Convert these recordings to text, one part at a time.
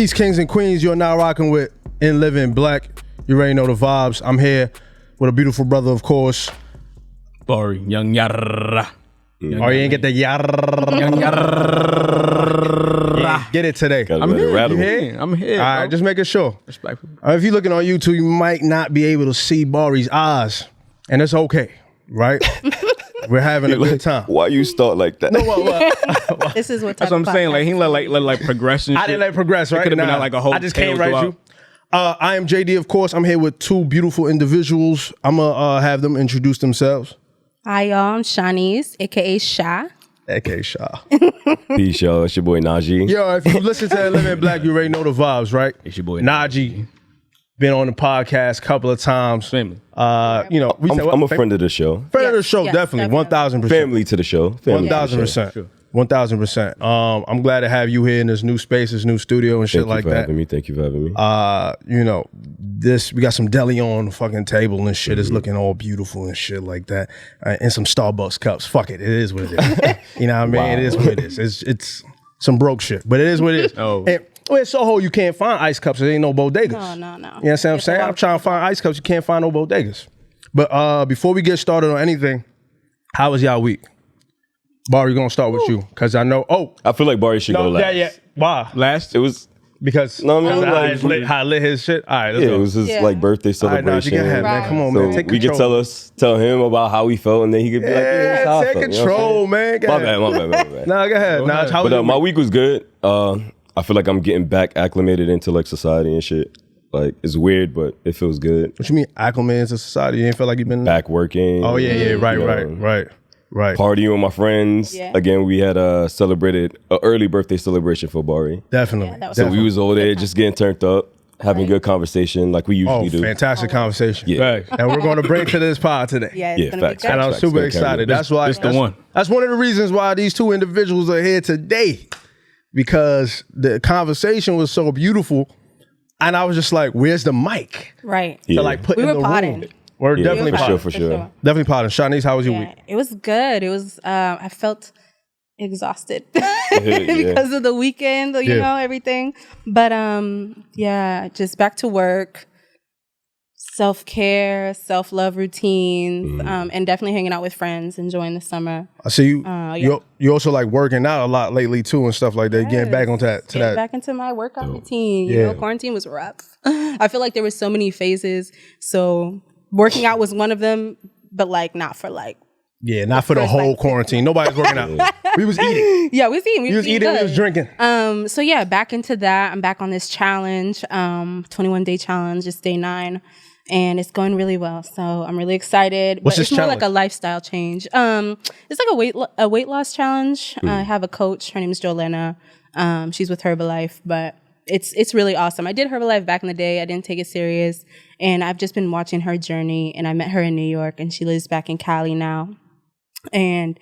Peace, kings and queens. You're now rocking with In Living Black. You already know the vibes. I'm here with a beautiful brother, of course. Bari, young yarra. Oh, you ain't get the yarra. Young yarra. Get it today. I'm here. You here? I'm here. All right, just making sure. Respectful. If you're looking on YouTube, you might not be able to see Bari's eyes, and it's okay, right? We're having a good time. Why you start like that? No, what? This is what That's what I'm saying. Like he let progression. I didn't let progress, right? It could have been like a whole. I just can't write you. I am JD, of course. I'm here with two beautiful individuals. I'm gonna have them introduce themselves. Hi, y'all. I'm Shanice, aka Sha. A.K.A. Shaw. Peace, y'all. It's your boy Najee. Yo, if you listen to Living Black, you already know the vibes, right? It's your boy Najee. Been on the podcast a couple of times. Family. You know, I'm a friend of the show. Friend of the show, yes, definitely. definitely. 1,000%. Family to the show. Family to the show. 1,000%. Sure. 1,000%. I'm glad to have you here in this new space, this new studio and shit like that. Thank you for having me. You know, we got some deli on the fucking table and shit. It's looking all beautiful and shit like that. And some Starbucks cups. Fuck it. It is what it is. You know what I mean? Wow. It is what it is. It's some broke shit, but it is what it is. Oh. And, in Soho, you can't find ice cups. There ain't no bodegas. No. You know what I'm saying? I'm trying to find ice cups. You can't find no bodegas. But before we get started on anything, how was y'all week? Bari, gonna start with you because I know. Oh, I feel like Barry should go last. yeah. Why? Last. It was Because No, I mean, because like- how I lit his shit. All right, let's go. it was his Yeah. like birthday All right, Najee, celebration. go ahead, man. Right. Come on, So man. Take we control. could tell him about how we felt, and then he could be like, "Yeah, this is how I take felt," you know what I'm control, saying? man. Go My ahead. bad. Nah, go ahead. Go Nah, ahead. how was But your my week? week was good. I feel like I'm getting back acclimated into like society and shit. Like it's weird, but it feels good. What you mean acclimated to society? You ain't feel like you've been Back working. Oh yeah, right, you right, know, right. Partying with my friends. Yeah. Again, we had celebrated an early birthday celebration for Bari. Definitely. that was So Definitely. we was over there just getting turned up, having good conversation like we usually do. Fantastic conversation. Yeah. Right. And we're going to bring to this pod today. Yeah, it's Yeah, gonna facts, be good. And I'm Facts, super facts. excited. This- That's why. this the one. That's one of the reasons why these two individuals are here today, because the conversation was so beautiful, and I was just like, "Where's the mic Right. Yeah. to like put We in were the potting. room?" We're Yeah, definitely for potting. sure, for sure. Definitely potting. Shanice, how was your week? It was good. It was. I felt exhausted because of the weekend. You Yeah. know, everything. But yeah, just back to work. Self-care, self-love routines, and definitely hanging out with friends, enjoying the summer. I see you. yeah. You also like working out a lot lately too and stuff like that. Getting back onto that. Get back into my workout routine. You Yeah. know, quarantine was rough. I feel like there were so many phases. So working out was one of them, but like not for like. Yeah, not for the first, whole like, quarantine. Nobody's working out. We was eating. Yeah, we was eating. We was eating. We was drinking. So yeah, back into that. I'm back on this challenge, 21-day challenge. It's day 9. And it's going really well, so I'm really excited. What's but this it's more challenge? like a lifestyle change. It's like a weight loss challenge. I have a coach. Her name is Jolena. She's with Herbalife, but it's really awesome. I did Herbalife back in the day. I didn't take it serious, and I've just been watching her journey. And I met her in New York, and she lives back in Cali now. And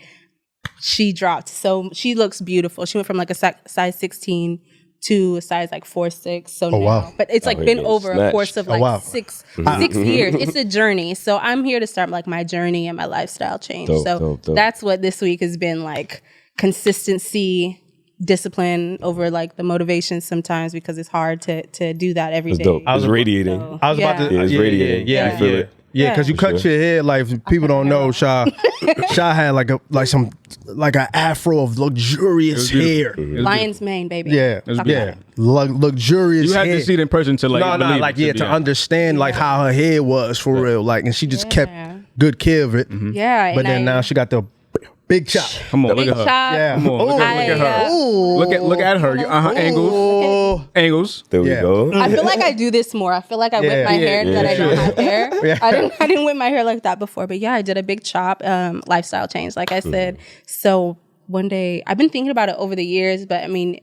she dropped, so she looks beautiful. She went from like a size 16 to a size like 4'6". So now, wow. but it's like Oh, been yeah, over a snatched. course of like wow. 6 years. It's a journey. So I'm here to start like my journey and my lifestyle change. Dope. That's what this week has been like: consistency, discipline over like the motivation sometimes, because it's hard to do that every It's day. dope. It's radiating. I was about to. Yeah, it's radiating. Yeah, You feel it. Yeah, because you For cut sure. your hair like if people don't know. Sha had like an afro of luxurious hair. Lion's mane, baby. Yeah, Talk yeah, about it. luxurious. You had hair. to see it in person to like. No, believe like it. to understand like how her hair was for real, like, and she just kept Yeah. good care of it. Yeah, But and then now she got the big chop. Come on, Big look at her. chop. Yeah, Come on, look at her. Ooh. Look at her. Angles. Oh. Angles. There we Yeah. go. I feel like I do this more. I feel like I whip my hair that I don't have hair. Yeah. I didn't whip my hair like that before. But yeah, I did a big chop, lifestyle change, like I said. So one day, I've been thinking about it over the years, but I mean,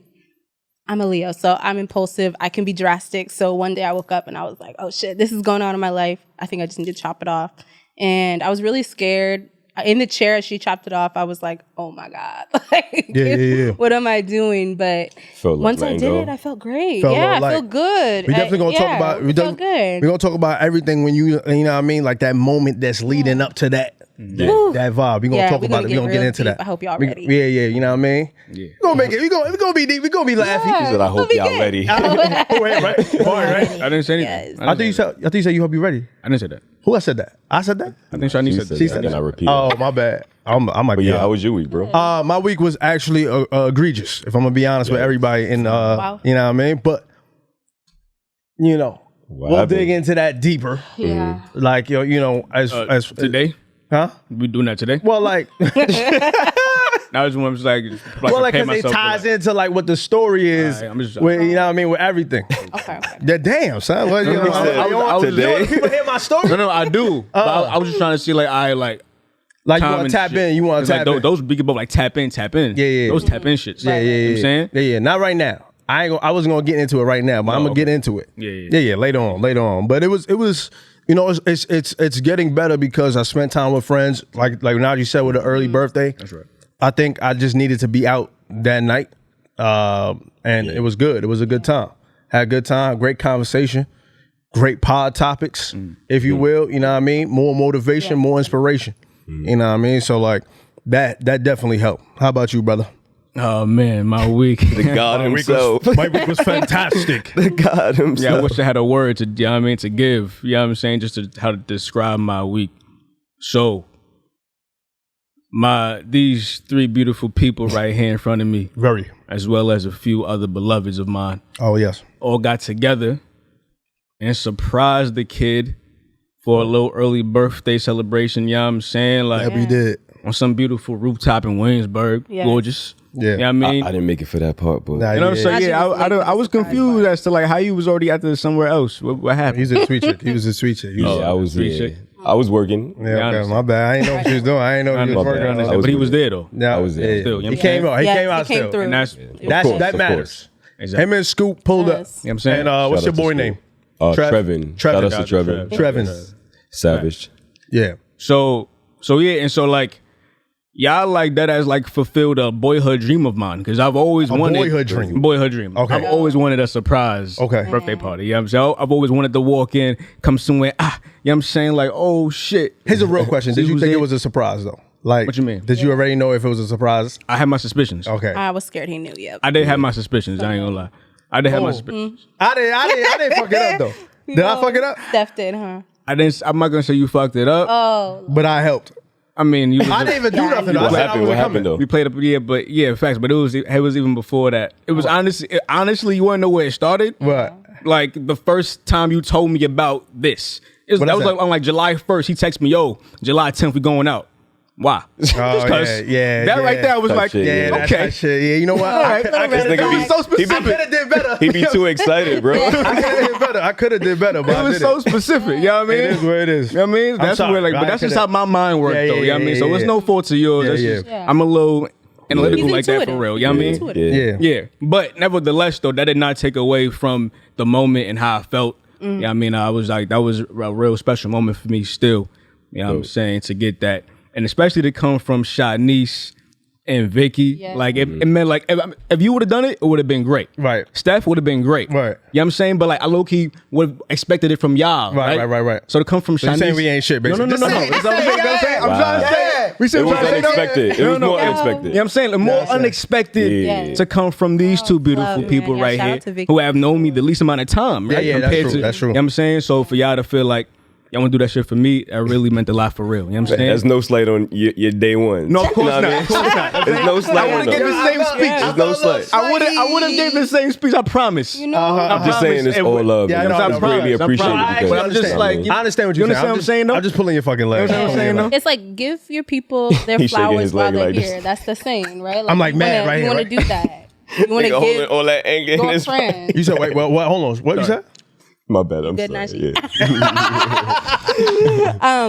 I'm a Leo, so I'm impulsive. I can be drastic. So one day I woke up and I was like, oh shit, this is going on in my life. I think I just need to chop it off. And I was really scared. In the chair, as she chopped it off, I was like, oh my God. Like, Yeah. what am I doing? But Felt like once I letting did go. it, I felt great. Felt Yeah, I like- feel good. We definitely gonna talk about. Felt good. We're gonna talk about everything when you know what I mean, like that moment that's leading up to that that vibe. We're gonna talk about it. We're gonna get into deep. that. I hope y'all We- ready. Yeah, you know what I mean? Yeah. We're gonna make it. We're gonna be deep. We're gonna be laughing. He said, I hope y'all ready. Right? I didn't say anything. Yes. I think you said you hope you ready. I didn't say that. Who I said that? I said that? I think Shanice said She that. said that. I repeat. Oh, my bad. I might But be yeah, out. how was your week, bro? My week was actually egregious, if I'm gonna be honest with everybody. And Wow. you know what I mean. But you know, we'll happened? dig into that deeper. Yeah. Like you know, as Today? huh? We doing that today? Well, like, Now it's when I'm just like well, like, prepare because it myself for, ties like, into like what the story is. Alright, I'm just- with, you know what I mean, with everything. Okay. Yeah, damn, son. What, you know, said, I want today. people hear my story. No, I do. But I was just trying to see like Like you time want and to tap shit. in. You want It's to like tap in. those big both like tap in. Yeah. Those tap in shits. Yeah. You know what I'm saying? Yeah. Not right now. I wasn't gonna get into it right now, but I'm gonna okay. get into it. Yeah. Later on. But it was. You know, it's getting better because I spent time with friends. Like Najee said, with an early birthday. That's right. I think I just needed to be out that night, and it was good. It was a good time. Had a good time. Great conversation. Great pod topics, if you will. You know what I mean? More motivation, more inspiration. You know what I mean? So like that definitely helped. How about you, brother? Oh man, my week. The God himself. My week was fantastic. The God himself. Yeah, I wish I had a word to, you know what I mean, to give. You know what I'm saying? Just to how to describe my week. So, these three beautiful people right here in front of me, Very. as well as a few other beloveds of mine, Oh yes. all got together and surprised the kid for a little early birthday celebration. You know what I'm saying? Like We did. on some beautiful rooftop in Williamsburg. Yes. Gorgeous. Yeah. You know what I mean? I didn't make it for that part, but Nah, You know what I'm saying? Najee Yeah, was I was surprised confused by it. as to like how you was already out there somewhere else. What happened? He's a sweet chick. He was a sweet chick. He was, I was Appreciate I was working. yeah, okay, honest. my bad. I ain't know what she was doing. I ain't know he was My working bad. on I it. was But he was with it. there though. Yeah, I was there. yeah. Still, you know He what I'm came saying? out. He Yes, came out he came still. through. And that's That matters. exactly. Him and Scoop pulled up. Yes. You know what I'm saying? And what's Shout your out to boy Scoop. name? Trevin. Shout out to Trevin. Trevin. Savage. Yeah. So yeah, and so like y'all like that as like fulfilled a boyhood dream of mine because I've always wanted boyhood dream. Boyhood dream. Okay. I've always wanted a surprise birthday party. You know what I'm saying? I've always wanted to walk in, come somewhere, you know what I'm saying? Like, oh shit. Here's a real question. Did See you who's think it there? was a surprise though? Like, What you mean? Did you already know if it was a surprise? I had my suspicions. Okay. I was scared he knew. Yep. I did have my suspicions, I ain't gonna lie. I did have my suspicions. I didn't fuck it up though. Did I fuck it up? Steph did, huh? I'm not gonna say you fucked it up. Oh, But I helped. I mean, you was I didn't even do nothing. Though. I What said I happened? was What coming. happened though? we played up, facts. But it was even before that. It was honestly, you wanna know where it started? What? Like the first time you told me about this. That What was is like that? on like July 1st. He texted me, yo, July 10th, we going out. Why? Just Oh, 'cause yeah. that right there was Type like, shit, Yeah, that's okay. that shit. Yeah, you know what? I could This nigga It was be- so I specific. could have did better. He be too excited, bro. I could have did better, but It I was did so it. specific. You know what I mean? It is what it is. You know what I mean? That's sorry, where like, bro. but I that's just coulda- how my mind worked, Yeah, though. You know what I mean? So yeah, it's yeah. no fault to yours. That's Yeah, just, yeah. I'm a little analytical He's like that for intuitive. real. You know what I mean? Intuitive. Yeah. Yeah, but nevertheless, though, that did not take away from the moment and how I felt. Yeah, you know what I mean, I was like, that was a real special moment for me still. You know what I'm saying? To get that, and especially to come from Shanice and Vicky, Yeah. like it meant like if you would have done it, it would have been great. Right. Steph would have been great. Right. You know what I'm saying? But like I low key would have expected it from y'all. Right. So to come from So you Shanice, saying we ain't shit, No, basically. no. Just say it, That's just what I'm say it, saying. I'm saying. I'm Wow. trying to say. We said It was trying to say that. unexpected. It was more unexpected. You know what I'm saying? More unexpected Yeah. to come from these two beautiful love, people man. Yeah, right shout out here to Vicky. who have known me the least amount of time, right? Yeah, that's Compared true, to, that's true. You know what I'm saying? So for y'all to feel like y'all want to do that shit for me, that really meant a lot for real. You know what I'm saying? There's no slight on your day one. No, of course You know what not. I Of course not. There's no slight I on would have gave them. the same speech. There's no slight. I would have gave the same speech. I promise. you know, I'm just saying it's all love. Yeah, I and know, I no, really I appreciate promise. it. because- But I'm just like, I understand what You you're saying. understand what I'm saying, though? I'm just pulling your fucking leg. You understand what I'm saying, though? it's like give your people their He's shaking flowers his while leg they're like this. here. That's the saying, right? I'm like you mad wanna, right you here, want right? to do that. You want to Nigga holding give all that anger in your his friend. You said, wait, what? Hold on. What you said? My bad. I'm Good, sorry. Najee. Yeah.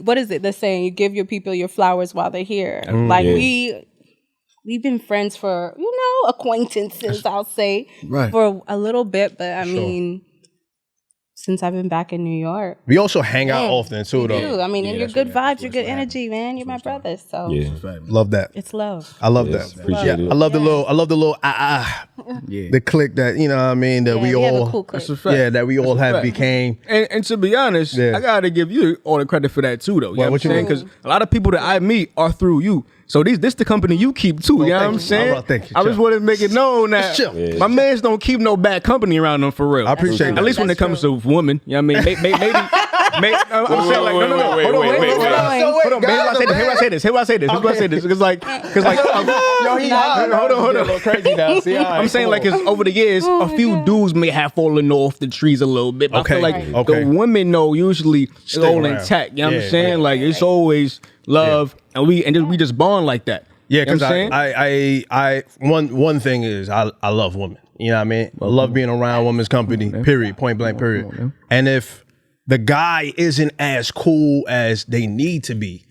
What is it? The saying you give your people your flowers while they're here. Like Yeah. we've been friends for acquaintances. I'll say Right. for a little bit, but I mean, since I've been back in New York. We also hang out often too, though. Dude, I mean, and you're good vibes, you're good energy, man. You're my brother, so Love that. it's love. I love that. Appreciate it. I love the little the click that you know what I mean that we have all a cool click. that we all have became. And to be honest, I gotta give you all the credit for that too, though. You know what what I'm you saying? mean? Because a lot of people that I meet are through you. So this the company you keep too. You know what I'm saying? Bro, thank you. I just want to make it known that Chill. my mans don't keep no bad company around them for real. I appreciate At that. least when it comes to women. You know what I mean? Maybe. I'm saying like, no. wait, Hold on. wait, Hold on. Here I say this. Because like, Yo, he hot. hold on. A little crazy now. See, I'm saying like, cause over the years, a few dudes may have fallen off the trees a little bit. But I feel like the women know usually it's all around. intact. You know what I'm Yeah, saying? Like it's always love, and we just bond like that. Yeah, You know because what I'm saying? I one thing is I love women. You know what I mean? I love being around women's company. Period. Point blank. Period. And if the guy isn't as cool as they need to be,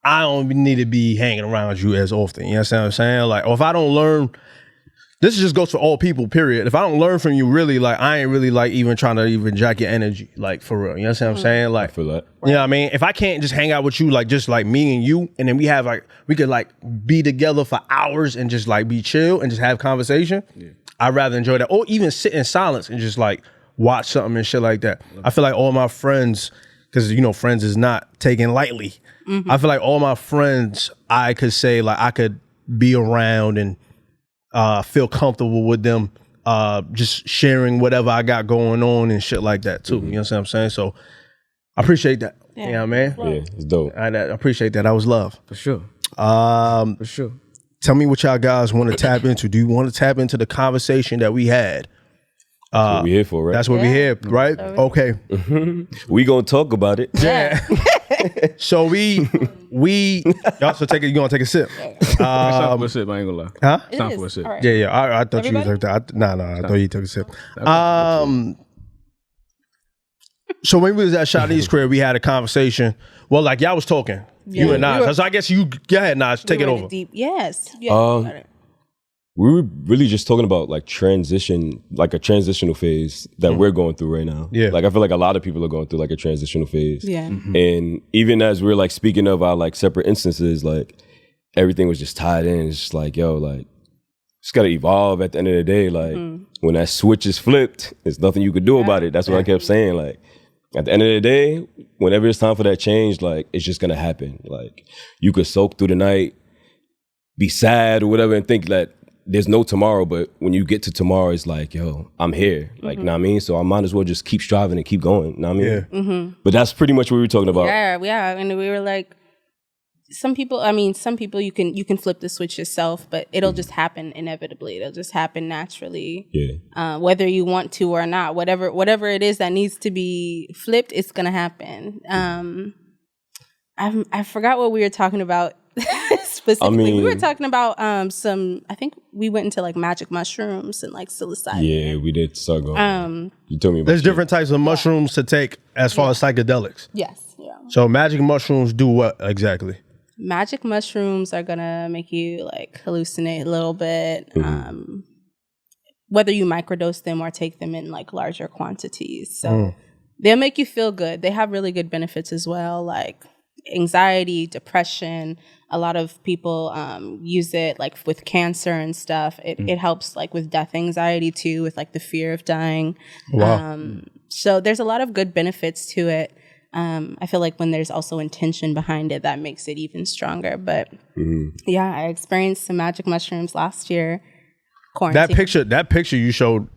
I don't need to be hanging around you as often. You know what I'm saying? Like, or if I don't learn, this just goes for all people, period. If I don't learn from you, really, like, I ain't really, like, even trying to even jack your energy, like, for real. You know what I'm saying? Like, I feel that. you know what I mean? If I can't just hang out with you, like, just like me and you, and then we could, like, be together for hours and just, like, be chill and just have conversation, I'd rather enjoy that. Or even sit in silence and just, like, watch something and shit like that. I feel like all my friends, because, you know, friends is not taken lightly. I feel like all my friends, I could say, like, I could be around and feel comfortable with them, just sharing whatever I got going on and shit like that too. You know what I'm saying? So I appreciate that. You know what I mean? Yeah, it's dope. I appreciate that. That was love. For sure. For sure. Tell me what y'all guys want to tap into. Do you want to tap into the conversation that we had? That's what we here for, right? That's what we here, right? Okay. We gonna talk about it. Yeah. So we y'all so take it. You gonna take a sip? It's time for a sip. I ain't gonna lie. Huh? It's time for a sip. All right. Yeah. I thought Everybody? you took that. No. I thought you took a sip. So when we was at Shanice's crib, we had a conversation. Well, like y'all was talking, you and Nas. So I guess you go ahead, Nas, take it over. Deep. Yes. Yeah. We were really just talking about like transition, like a transitional phase that we're going through right now. Yeah. Like I feel like a lot of people are going through like a transitional phase. Yeah. And even as we're like speaking of our like separate instances, like everything was just tied in. It's just like, yo, like it's gotta evolve at the end of the day. Like when that switch is flipped, there's nothing you could do about it. That's what I kept saying. Like at the end of the day, whenever it's time for that change, like it's just gonna happen. Like you could soak through the night, be sad or whatever, and think that there's no tomorrow, but when you get to tomorrow, it's like, yo, I'm here. Like, know what I mean? So I might as well just keep striving and keep going. Know what I mean? But that's pretty much what we were talking about. Yeah. And we were like, some people you can flip the switch yourself, but it'll just happen inevitably. It'll just happen naturally. Yeah. Whether you want to or not, whatever it is that needs to be flipped, it's gonna happen. I forgot what we were talking about specifically. We were talking about I think we went into like magic mushrooms and like psilocybin. Yeah, we did start going. You told me about There's different types of mushrooms to take as far as psychedelics. Yes. Yeah. So magic mushrooms do what exactly? Magic mushrooms are gonna make you like hallucinate a little bit. Whether you microdose them or take them in like larger quantities. So they'll make you feel good. They have really good benefits as well, like anxiety, depression. A lot of people use it like with cancer and stuff. It helps like with death anxiety too, with like the fear of dying. Wow. So there's a lot of good benefits to it. I feel like when there's also intention behind it, that makes it even stronger. But yeah, I experienced some magic mushrooms last year. Quarantine. That picture you showed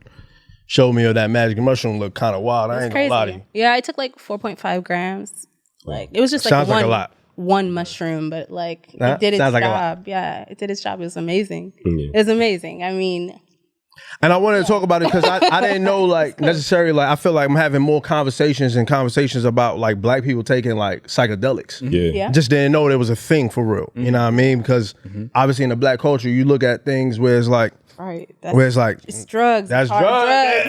me of that magic mushroom looked kind of wild. I ain't gonna lie to you. Yeah, I took like 4.5 grams. Like it was just like Sounds like a lot. one mushroom, but like it did its Sounds like a lot. job. Yeah, it did its job. It was amazing. It was amazing. I mean, And I wanted to talk about it because I didn't know like necessarily like I feel like I'm having more conversations about like black people taking like psychedelics. yeah. Just didn't know there was a thing for real. You know what I mean? Because obviously in the black culture, you look at things where it's like, Right. where it's like, It's drugs. that's Hard drugs.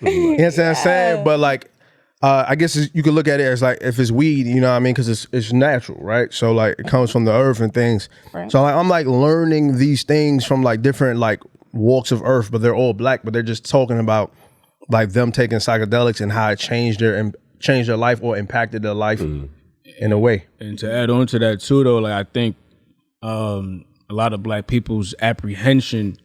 You know what I'm saying? But like, I guess you could look at it as like if it's weed, you know what I mean? Because it's natural, right? So like it comes from the earth and things. Right. So like I'm like learning these things from like different like walks of earth, but they're all black, but they're just talking about like them taking psychedelics and how it changed their life or impacted their life in a way. And to add on to that too, though, like I think a lot of Black people's apprehension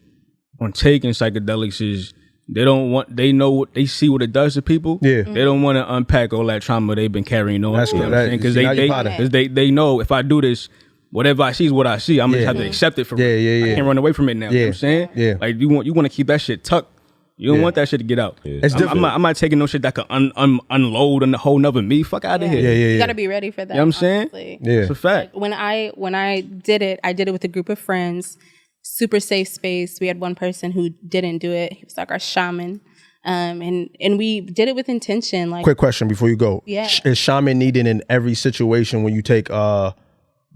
on taking psychedelics is they see what it does to people. Yeah. They don't want to unpack all that trauma they've been carrying on. That's good. Because they know if I do this, whatever I see is what I see. I'm gonna have to accept it for real. I can't run away from it now. You know what I'm saying? Yeah. Like you want to keep that shit tucked. You don't want that shit to get out. Yeah. It's different. I'm not taking no shit that could unload on the whole nother me. Fuck out of here. Yeah. You gotta be ready for that. You know what I'm saying? honestly. Yeah. It's a fact. When I did it with a group of friends. Super safe space. We had one person who didn't do it. He was like our shaman. And we did it with intention. Like, Quick question before you go. Yeah. Is shaman needed in every situation when you take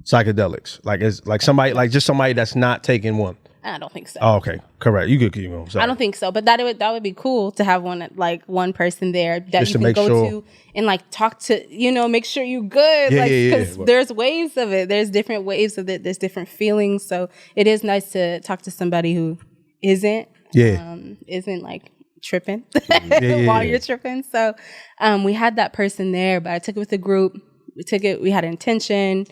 psychedelics? Like is like somebody like just somebody that's not taking one? I don't think so. Oh, okay. Correct. You could keep going. Sorry. I don't think so, but that would be cool to have one person there that Just you to can make go sure. to and like talk to, make sure you're good. Yeah, Because there's waves of it. There's different waves of it. There's different feelings. So it is nice to talk to somebody who isn't like tripping while you're tripping. So we had that person there, but I took it with a group. We had intention.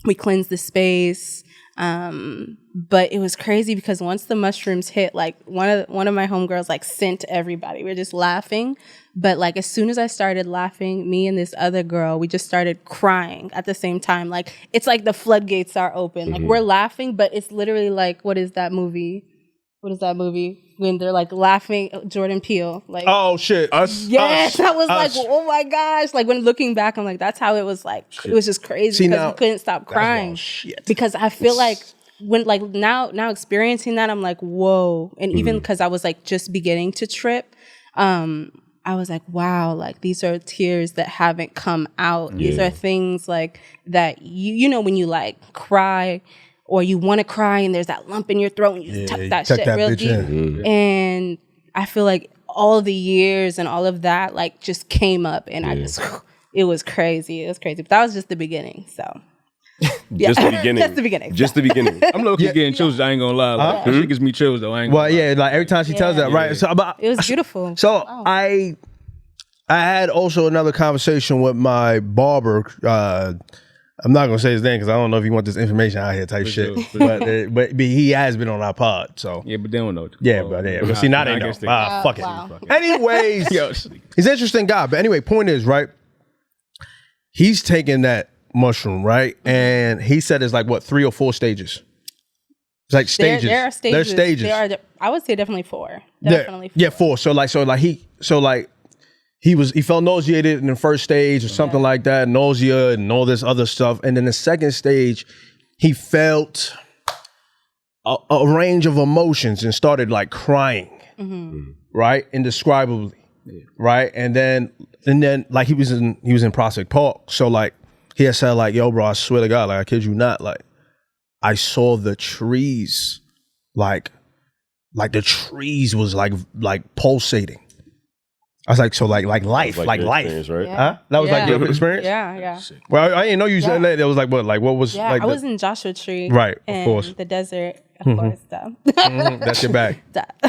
We cleansed the space. But it was crazy because once the mushrooms hit, like one of my homegirls like sent everybody. We were just laughing. But like as soon as I started laughing, me and this other girl, we just started crying at the same time. Like it's like the floodgates are open. Like we're laughing, but it's literally like what is that movie when they're like laughing? Jordan Peele. Like Oh shit. Us. yes, I was us. like, oh my gosh! Like when looking back, I'm like, that's how it was. Like it was just crazy See, because now, we couldn't stop crying. shit. Because I feel like when like now experiencing that, I'm like, whoa! And even because I was like just beginning to trip, I was like, wow! Like these are tears that haven't come out. Yeah. These are things like that you know when you like cry. Or you want to cry and there's that lump in your throat and you tuck that shit real bitch deep. in. And I feel like all the years and all of that like just came up and it was crazy. It was crazy. But that was just the beginning. So yeah. Just the beginning. Just the beginning. Just the beginning. I'm low-key getting chills. I ain't gonna lie. Like, that shit gives me chills though. I ain't gonna Well, lie. yeah, like every time she tells that, right? So, but, It was beautiful. So I had also another conversation with my barber. I'm not gonna say his name because I don't know if you want this information out here type shit. Sure. But he has been on our pod. So Yeah, but they don't know. yeah, but yeah. But see, now they know. guess they- Fuck wow. it. Anyways, Yo, he's an interesting guy. But anyway, point is, right? He's taking that mushroom, right? And he said it's like what 3 or 4 stages. It's like stages. There are stages. There's stages. There are. I would say definitely 4. Yeah, Definitely 4. yeah, 4. He felt nauseated in the first stage or something like that, nausea and all this other stuff. And then the second stage, he felt a range of emotions and started like crying, right? Indescribably, right? And then like he was in Prospect Park. So like he had said like, yo, bro, I swear to God, like I kid you not, like I saw the trees, like the trees was like pulsating. I was like, so like life, like your life. experience, right? Yeah. Huh? That was like your experience? Yeah. Well, I didn't know you said that. It was like what? Like what was Yeah, like I was in Joshua Tree. Right, of and course. the desert, of course. that's your bag.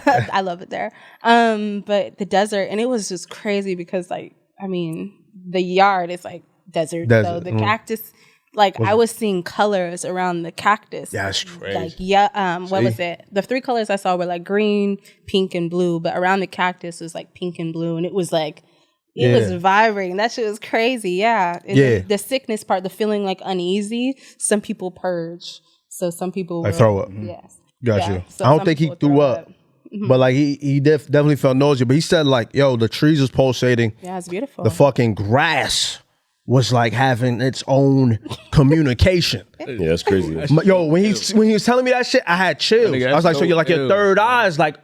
I love it there. But the desert, and it was just crazy because, like, I mean, the yard is like desert. So the cactus, like, I was seeing colors around the cactus. That's crazy. Like, what was it? The 3 colors I saw were like green, pink, and blue. But around the cactus was like pink and blue, and it was like. It was vibrating. That shit was crazy. Yeah. And the sickness part, the feeling like uneasy. Some people purge. So some people Like throw up. Yes. Got Yeah. you. So I don't some think he people threw throw up. But like he definitely felt nausea. But he said like, yo, the trees was pulsating. Yeah, it's beautiful. The fucking grass was like having its own communication. Yeah, that's crazy. Yo, when he was telling me that shit, I had chills. Nigga, I was like, that's so you're like so your ill. third eye's like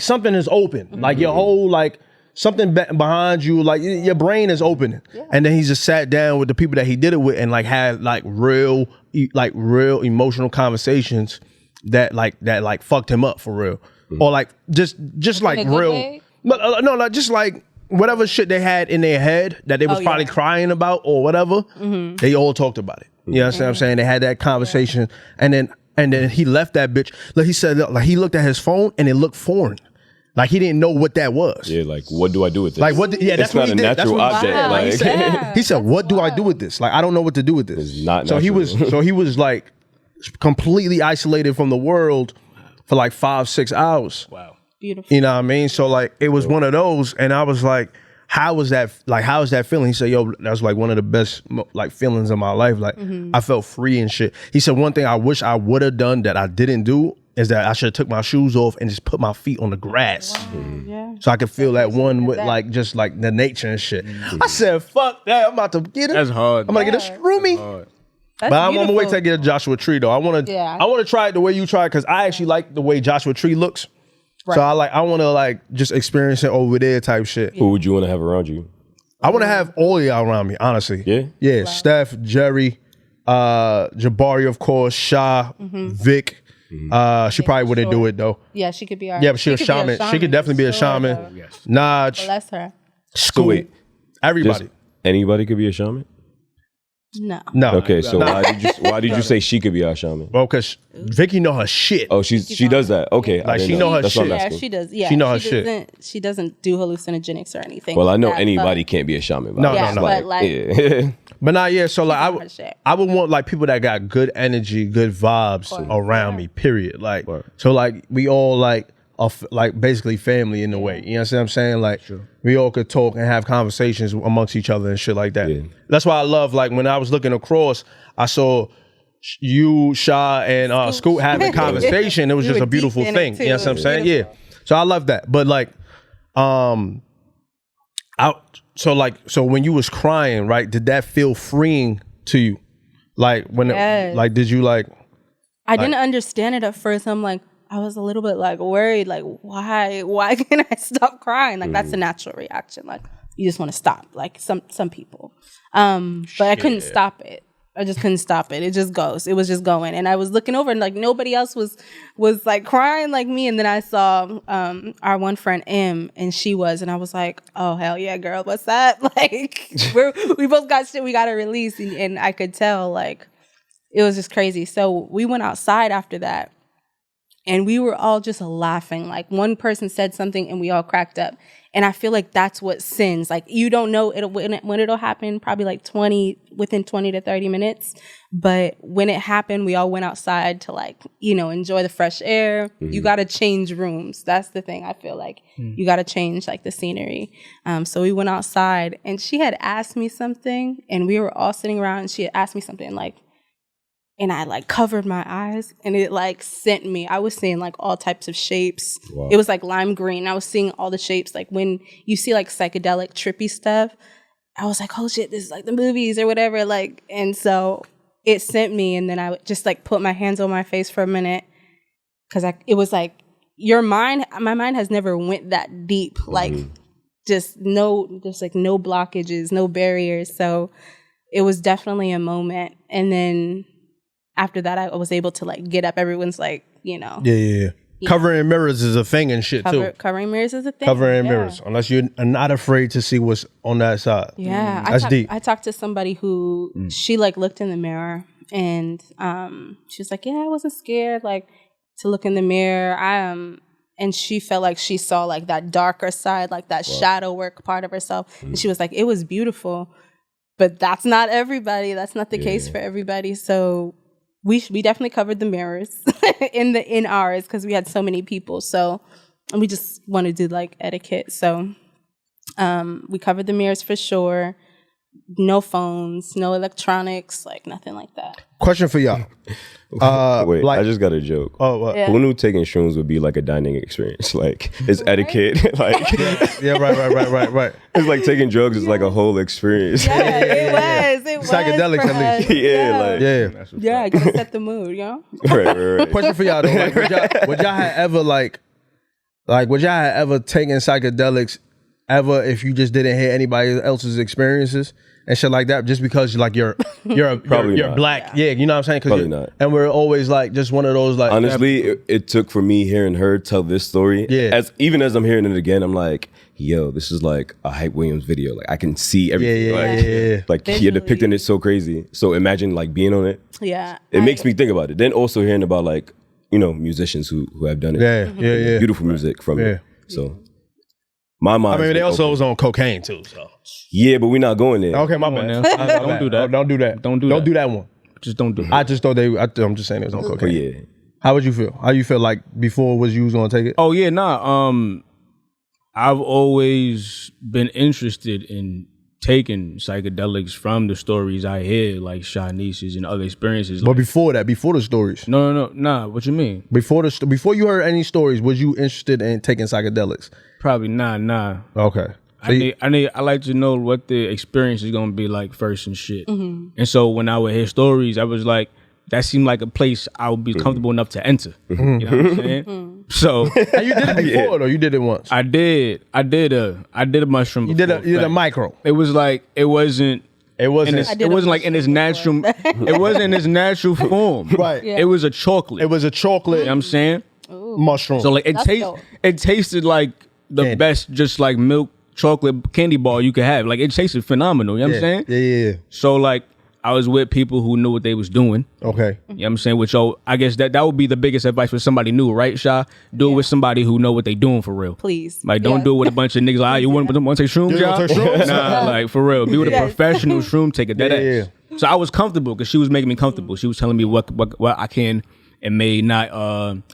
something is open. Like your whole like something behind you, like your brain is opening. And then he just sat down with the people that he did it with and like had like real emotional conversations that fucked him up for real. Or like just like a good real. way? But no, like just like whatever shit they had in their head that they was probably crying about or whatever, they all talked about it. You know what I'm saying? They had that conversation and then he left that bitch. Like he said, like he looked at his phone and it looked foreign. Like he didn't know what that was. Yeah, like what do I do with this? Like what? Yeah, that's it's what not he a did. That's natural what he object. said. Like, He said, he said, "What do I do with this? Like I don't know what to do with this." It's not so he natural. was like completely isolated from the world for like 5-6 hours. Wow. Beautiful. You know what I mean? So like it was one of those, and I was like, how is that feeling? He said, yo, that's like one of the best like feelings of my life. Like I felt free and shit. He said, one thing I wish I would have done that I didn't do is that I should have took my shoes off and just put my feet on the grass. Yeah. So I could feel that one with like just like the nature and shit. I said, fuck that. I'm about to get it. That's hard. I'm gonna get a screw me. That's But I'm gonna wait beautiful. till I get a Joshua Tree though. I wanna try it the way you try it because I actually like the way Joshua Tree looks. So I wanna like just experience it over there type shit. Who would you want to have around you? I wanna have all of y'all around me, honestly. Yeah? Yeah. Steph, Jerry, Jabari, of course, Sha, Vic. She probably wouldn't do it though. Yeah, she could be our. Yeah, but she's a could be shaman. She could definitely be a shaman. Yes. Naj, Bless her. So wait, everybody. just anybody could be a shaman? No. No. Okay, so why did you say she could be our shaman? Well, because Vicky know her shit. Oh, she does that. Okay, Like, I didn't she know her That's what I'm shit. Yeah, asking. she does. Yeah, She know her shit. She doesn't do hallucinogenics or anything. Well, I know like that, anybody can't be a shaman. No, Yeah, no, no. but like, yeah. But nah, yeah. So like, on her shit. I would want like people that got good energy, good vibes around me. Period. Like, so like we all like like basically family in a way. You know what I'm saying? Like, we all could talk and have conversations amongst each other and shit like that. Yeah. That's why I love like when I was looking across, I saw you, Sha, and Scoot having a conversation. It was We just were a beautiful deep in thing. it, You know too. what I'm saying? Beautiful. Yeah. So I love that. But like, so when you was crying, right? Did that feel freeing to you? Like when, Yes. like, did you like? I didn't understand it at first. I'm like, I was a little bit like worried, like why can't I stop crying? Like that's a natural reaction. Like you just want to stop, like some people. But I couldn't stop it. I just couldn't stop it. It just goes. It was just going. And I was looking over and like nobody else was like crying like me. And then I saw our one friend M and she was, and I was like, oh hell yeah, girl, what's that? Like we both got shit we gotta release, and I could tell like it was just crazy. So we went outside after that. And we were all just laughing. Like one person said something and we all cracked up. And I feel like that's what sins. Like you don't know when it'll happen, probably like within 20 to 30 minutes. But when it happened, we all went outside to like, enjoy the fresh air. You got to change rooms. That's the thing. I feel like you got to change like the scenery. So we went outside and she had asked me something and we were all sitting around and she had asked me something like, and I like covered my eyes and it like sent me. I was seeing like all types of shapes. Wow. It was like lime green. I was seeing all the shapes. Like when you see like psychedelic trippy stuff, I was like, oh shit, this is like the movies or whatever. Like, and so it sent me, and then I would just like put my hands on my face for a minute. Cause it was like my mind has never went that deep. Like just no blockages, no barriers. So it was definitely a moment. And then after that, I was able to like get up. Everyone's like, Yeah. Covering mirrors is a thing and shit too. Covering mirrors is a thing. Covering mirrors, unless you're not afraid to see what's on that side. Yeah, That's deep. I talked to somebody who she like looked in the mirror and she was like, yeah, I wasn't scared like to look in the mirror. And she felt like she saw like that darker side, like that shadow work part of herself. And she was like, it was beautiful, but that's not everybody. That's not the case for everybody. So we definitely covered the mirrors in ours because we had so many people. So and we just wanted to do like etiquette. So we covered the mirrors for sure. No phones, no electronics, like nothing like that. Question for y'all. Wait, like- I just got a joke. Oh, what? Yeah. Who knew taking shrooms would be like a dining experience? Like it's etiquette. Like Yeah, right. it's like taking drugs is like a whole experience. Yeah, it was. Psychedelics for at us. least. Yeah, like Yeah. Yeah, I gotta set the mood, right. Question for y'all though. Like, would y'all have ever would y'all have ever taken psychedelics ever if you just didn't hear anybody else's experiences and shit like that, just because like you're Probably you're not. black, yeah, you know what I'm saying? Probably not. And we're always like just one of those like Honestly, it took for me hearing her tell this story. Yeah. Even as I'm hearing it again, I'm like, yo, this is like a Hype Williams video. Like I can see everything. Yeah. Like you're depicting it so crazy. So imagine like being on it. Yeah. It makes me think about it. Then also hearing about like, musicians who have done it. Yeah. Beautiful music from Yeah. it. So my mind. I mean, they also was on cocaine too. So yeah, but we're not going there. okay, my bad. now. Don't do that. Don't do that. Don't do Don't that. do that one. Just don't do it. I just thought I'm just saying it was on But cocaine. yeah, How would you feel? How you feel like before was you was gonna take it? Oh yeah, nah. I've always been interested in taking psychedelics from the stories I hear, like Shanice's and other experiences. But Like, before that, before the stories, nah. What you mean? before you heard any stories, was you interested in taking psychedelics? Probably nah. Okay. So I like to know what the experience is gonna be like first and shit. And so when I would hear stories, I was like, that seemed like a place I would be comfortable enough to enter. You know what I'm saying? So and you did it before though. You did it once. I did a mushroom. You before, did a micro. It was like it wasn't It wasn't. it wasn't like in its natural. It wasn't in its natural form. Right. Yeah. It was a chocolate. It was a chocolate You know what I'm saying? mushroom. So like dope. it tasted like the Candy. best, just like milk chocolate candy bar you could have. Like it tasted phenomenal. You know what I'm saying? Yeah. So like I was with people who knew what they was doing. Okay. You know what I'm saying? Which I guess that would be the biggest advice for somebody new, right, Sha? Do it with somebody who know what they doing for real. Please. Like don't Yeah. do it with a bunch of niggas like, you want to take shrooms, You y'all? wanna take shrooms? Nah, like for real. Be with a Yes. professional shroom taker. That Yeah. ass. So I was comfortable because she was making me comfortable. She was telling me what I can and may not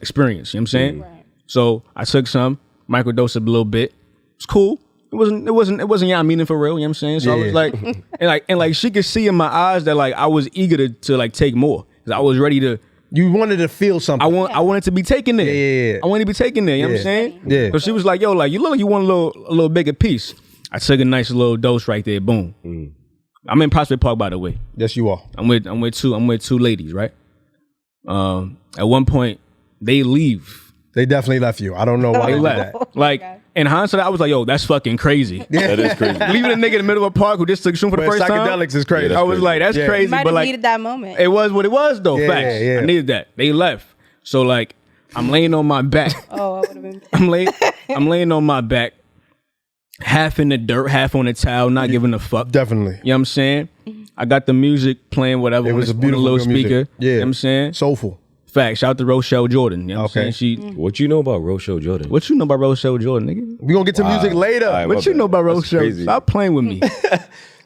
experience. You know what I'm saying? Right. So I took some, microdosed a little bit. It's cool. It wasn't y'all meaning for real, you know what I'm saying? So I was like, and like she could see in my eyes that like I was eager to like take more. Cause I was ready to You wanted to feel something. I wanted to be taken there. Yeah. I wanted to be taken there, you know what I'm saying? Yeah. So she was like, yo, like you look like you want a little bigger piece. I took a nice little dose right there, boom. I'm in Prospect Park, by the way. Yes, you are. I'm with two ladies, right? At one point, they leave. They definitely left you. I don't know why They they did left. that. Like in hindsight, I was like, yo, that's fucking crazy. that is crazy. Leaving a nigga in the middle of a park who just took shroom for the But first time. psychedelics is crazy. Yeah, I was crazy. like, that's Yeah. crazy, You might but have like needed that moment. it was what it was though. Yeah, Facts. yeah. I needed that. They left. So like I'm laying on my back. Oh, I would have been. I'm laying on my back, half in the dirt, half on the towel, not giving a fuck. Definitely. You know what I'm saying? I got the music playing, whatever. It on was the- a on beautiful little good music. speaker. Yeah. You know what I'm saying? Soulful. Facts. Shout out to Rochelle Jordan. You know what I'm Okay. saying? She. What you know about Rochelle Jordan? What you know about Rochelle Jordan, nigga? We're going to get to music later. All right, What my you bad. know about That's Rochelle? crazy. Stop playing with me.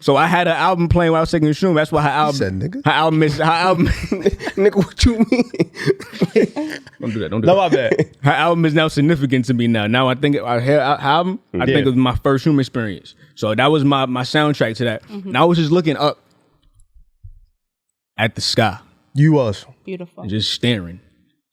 So I had an album playing while I was taking the shroom. That's why her album. said nigga. Her album is. Nigga, what you mean? Don't do that. Don't do No, that. my bad. Her album is now significant to me now. Now I think I hear her album. I think of my first room experience. So that was my soundtrack to that. And I was just looking up at the sky, You was. Beautiful. and just staring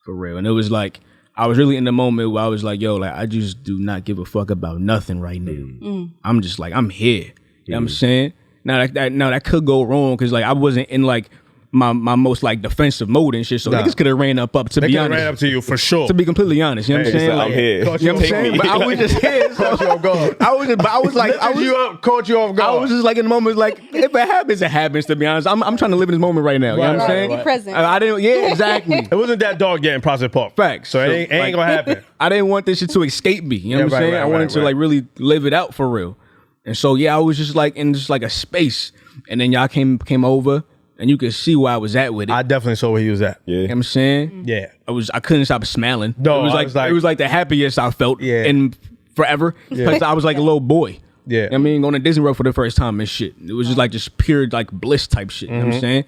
for real. And it was like I was really in the moment where I was like, yo, like I just do not give a fuck about nothing right now. I'm just like I'm here. You know what I'm saying? Now that could go wrong because like I wasn't in like my most like defensive mode and shit. So Nah. niggas could have ran up to They be could have honest. ran up to you for sure. To be completely honest, you know what I'm He saying? said, Like, I'm here. you know what I'm Take saying? me. But I was just here. So Caught you off guard. I was like, Lifted you up, caught you off I guard. was just like in the moment, like if it happens, it happens. To be honest, I'm trying to live in this moment right now. You know what I'm Right, saying? right, Be present. I didn't. Yeah, exactly. It wasn't that dog getting Prospect Park. Facts. So it ain't gonna happen. I didn't want this shit to escape me. You know Yeah, what I'm right, saying? right, I wanted right, to right. like really live it out for real. And so yeah, I was just like in just like a space, and then y'all came over, and you could see where I was at with it. I definitely saw where he was at. You know Yeah. what I'm saying? Yeah. I couldn't stop smiling. No, it was I like, was like- it was like the happiest I felt Yeah. in forever. Because I was like a little boy. Yeah. You know what I mean, going to Disney World for the first time and shit. It was just like just pure like bliss type shit. You know what I'm saying?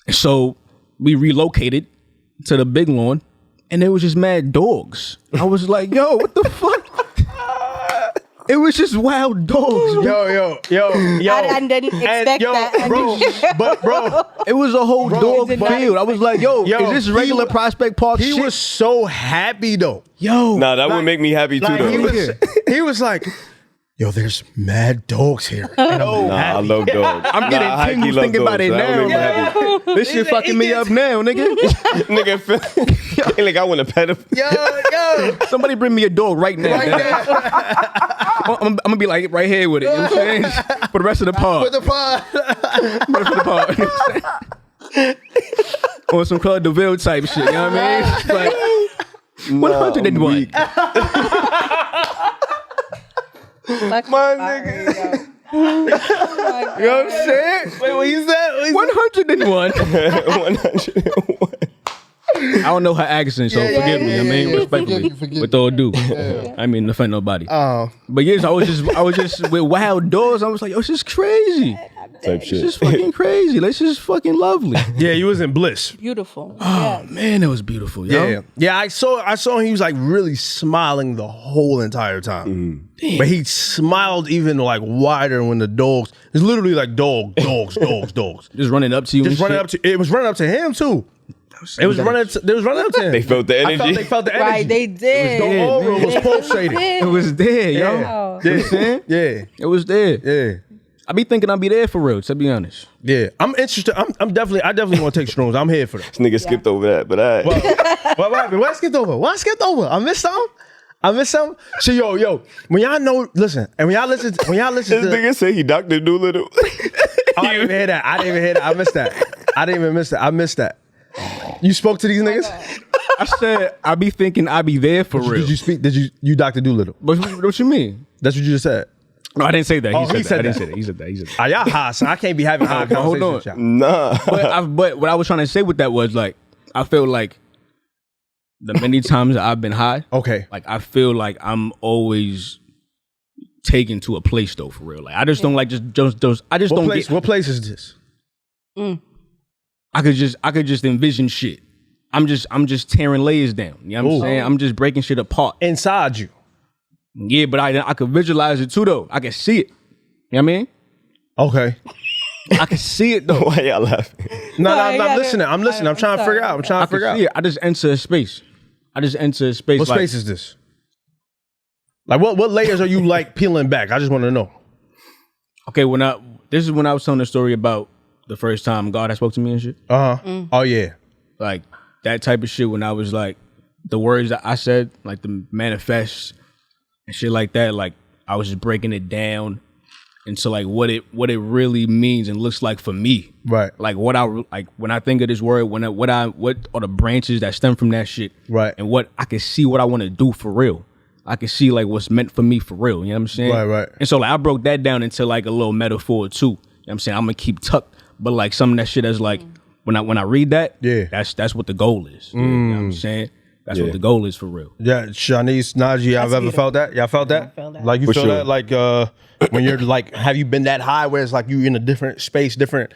And so we relocated to the big lawn, and there was just mad dogs. I was like, yo, what the fuck? It was just wild dogs. Bro. Yo. I didn't expect that. Bro, but bro, It was a whole dog did not field. I was like, yo, Yo, is this regular he- Prospect Park he shit? was so happy though. yo. Nah, that would make me happy too, Like though. he was like, yo, there's mad dogs here. And I'm Nah, I happy. love dogs. I'm getting Hikey tingles love thinking about dogs, it so that would now. make me happy. This shit fucking me up now, nigga. Nigga, feel like I want to pet him. Yo. Somebody bring me a dog right now. Right man. there. I'm gonna be like right here with it. You know what I'm saying? For the rest of the pod. With the pod. For the pod. You know what I'm saying? On some Claude DeVille type shit. You know what I mean? It's like 101. My nigga. You know what I'm saying? Wait, what you said? 101. 101. I don't know her accent, so forgive me. I mean, respectfully, Forgive with all due. I mean, to offend nobody. But yes, I was just with wild doors. I was like, yo, this is crazy. Type shit. This is fucking crazy. This is fucking lovely. Yeah, you was in bliss. Beautiful. Oh man, it was beautiful. Yo. Yeah. I saw him. He was like really smiling the whole entire time. But he smiled even like wider when the dogs. It's literally like dogs. Just running up to you. Just running up to. It was running up to him too. It was running. They was running up to him. They felt the energy. They felt the energy. Right, they did. The aura was pulsating. It was there, yo. Oh. Yeah. It was there. Yeah. I be thinking I'll be there for real, to be honest. Yeah. I'm interested. I definitely want to take shrooms. I'm here for that. This nigga skipped over that, but I. What happened? What I skipped over? I missed something. So yo, when y'all know, listen, and when y'all listen This to nigga say he Dr. Doolittle. I didn't even hear that. I missed that. I didn't even miss that. I missed that. You spoke to these niggas? I said I be thinking I be there for real. Did you speak? You Dr. Doolittle? What you mean? That's what you just said. No, I didn't say that. Oh, he said I didn't that. say that. He said that. He said that. Ah, y'all high, so I can't be having high Hold conversations on. with y'all. Nah. But what I was trying to say with that was like, I feel like the many times that I've been high, Okay. like I feel like I'm always taken to a place though, for real. Like I just don't like just I just don't get. What place is this? I could just envision shit. I'm just tearing layers down. You know what I'm saying? I'm just breaking shit apart. Inside you. Yeah, but I could visualize it too though. I can see it. You know what I mean? Okay. I can see it though. Why y'all laughing? No, Sorry, I'm listening. I'm listening. I'm trying to figure out. I can see it. I just enter a space. What Space is this? Like what layers are you like peeling back? I just want to know. Okay, this is when I was telling the story about the first time God had spoke to me and shit. Oh yeah. Like that type of shit when I was like the words that I said, like the manifest and shit like that, like I was just breaking it down into like what it really means and looks like for me. Right. Like what I like when I think of this word, what are the branches that stem from that shit. Right. And what I can see what I want to do for real. I can see like what's meant for me for real. You know what I'm saying? Right. And so like I broke that down into like a little metaphor too. You know what I'm saying? I'm gonna keep tucked, but like some of that shit is like when I read that, Yeah. that's what the goal is. You know what I'm saying? That's what the goal is for real. Yeah, Shanice Najee, I've ever felt that? Y'all felt that? I felt that. Like you For feel sure. that? Like when you're like, have you been that high where it's like you in a different space, different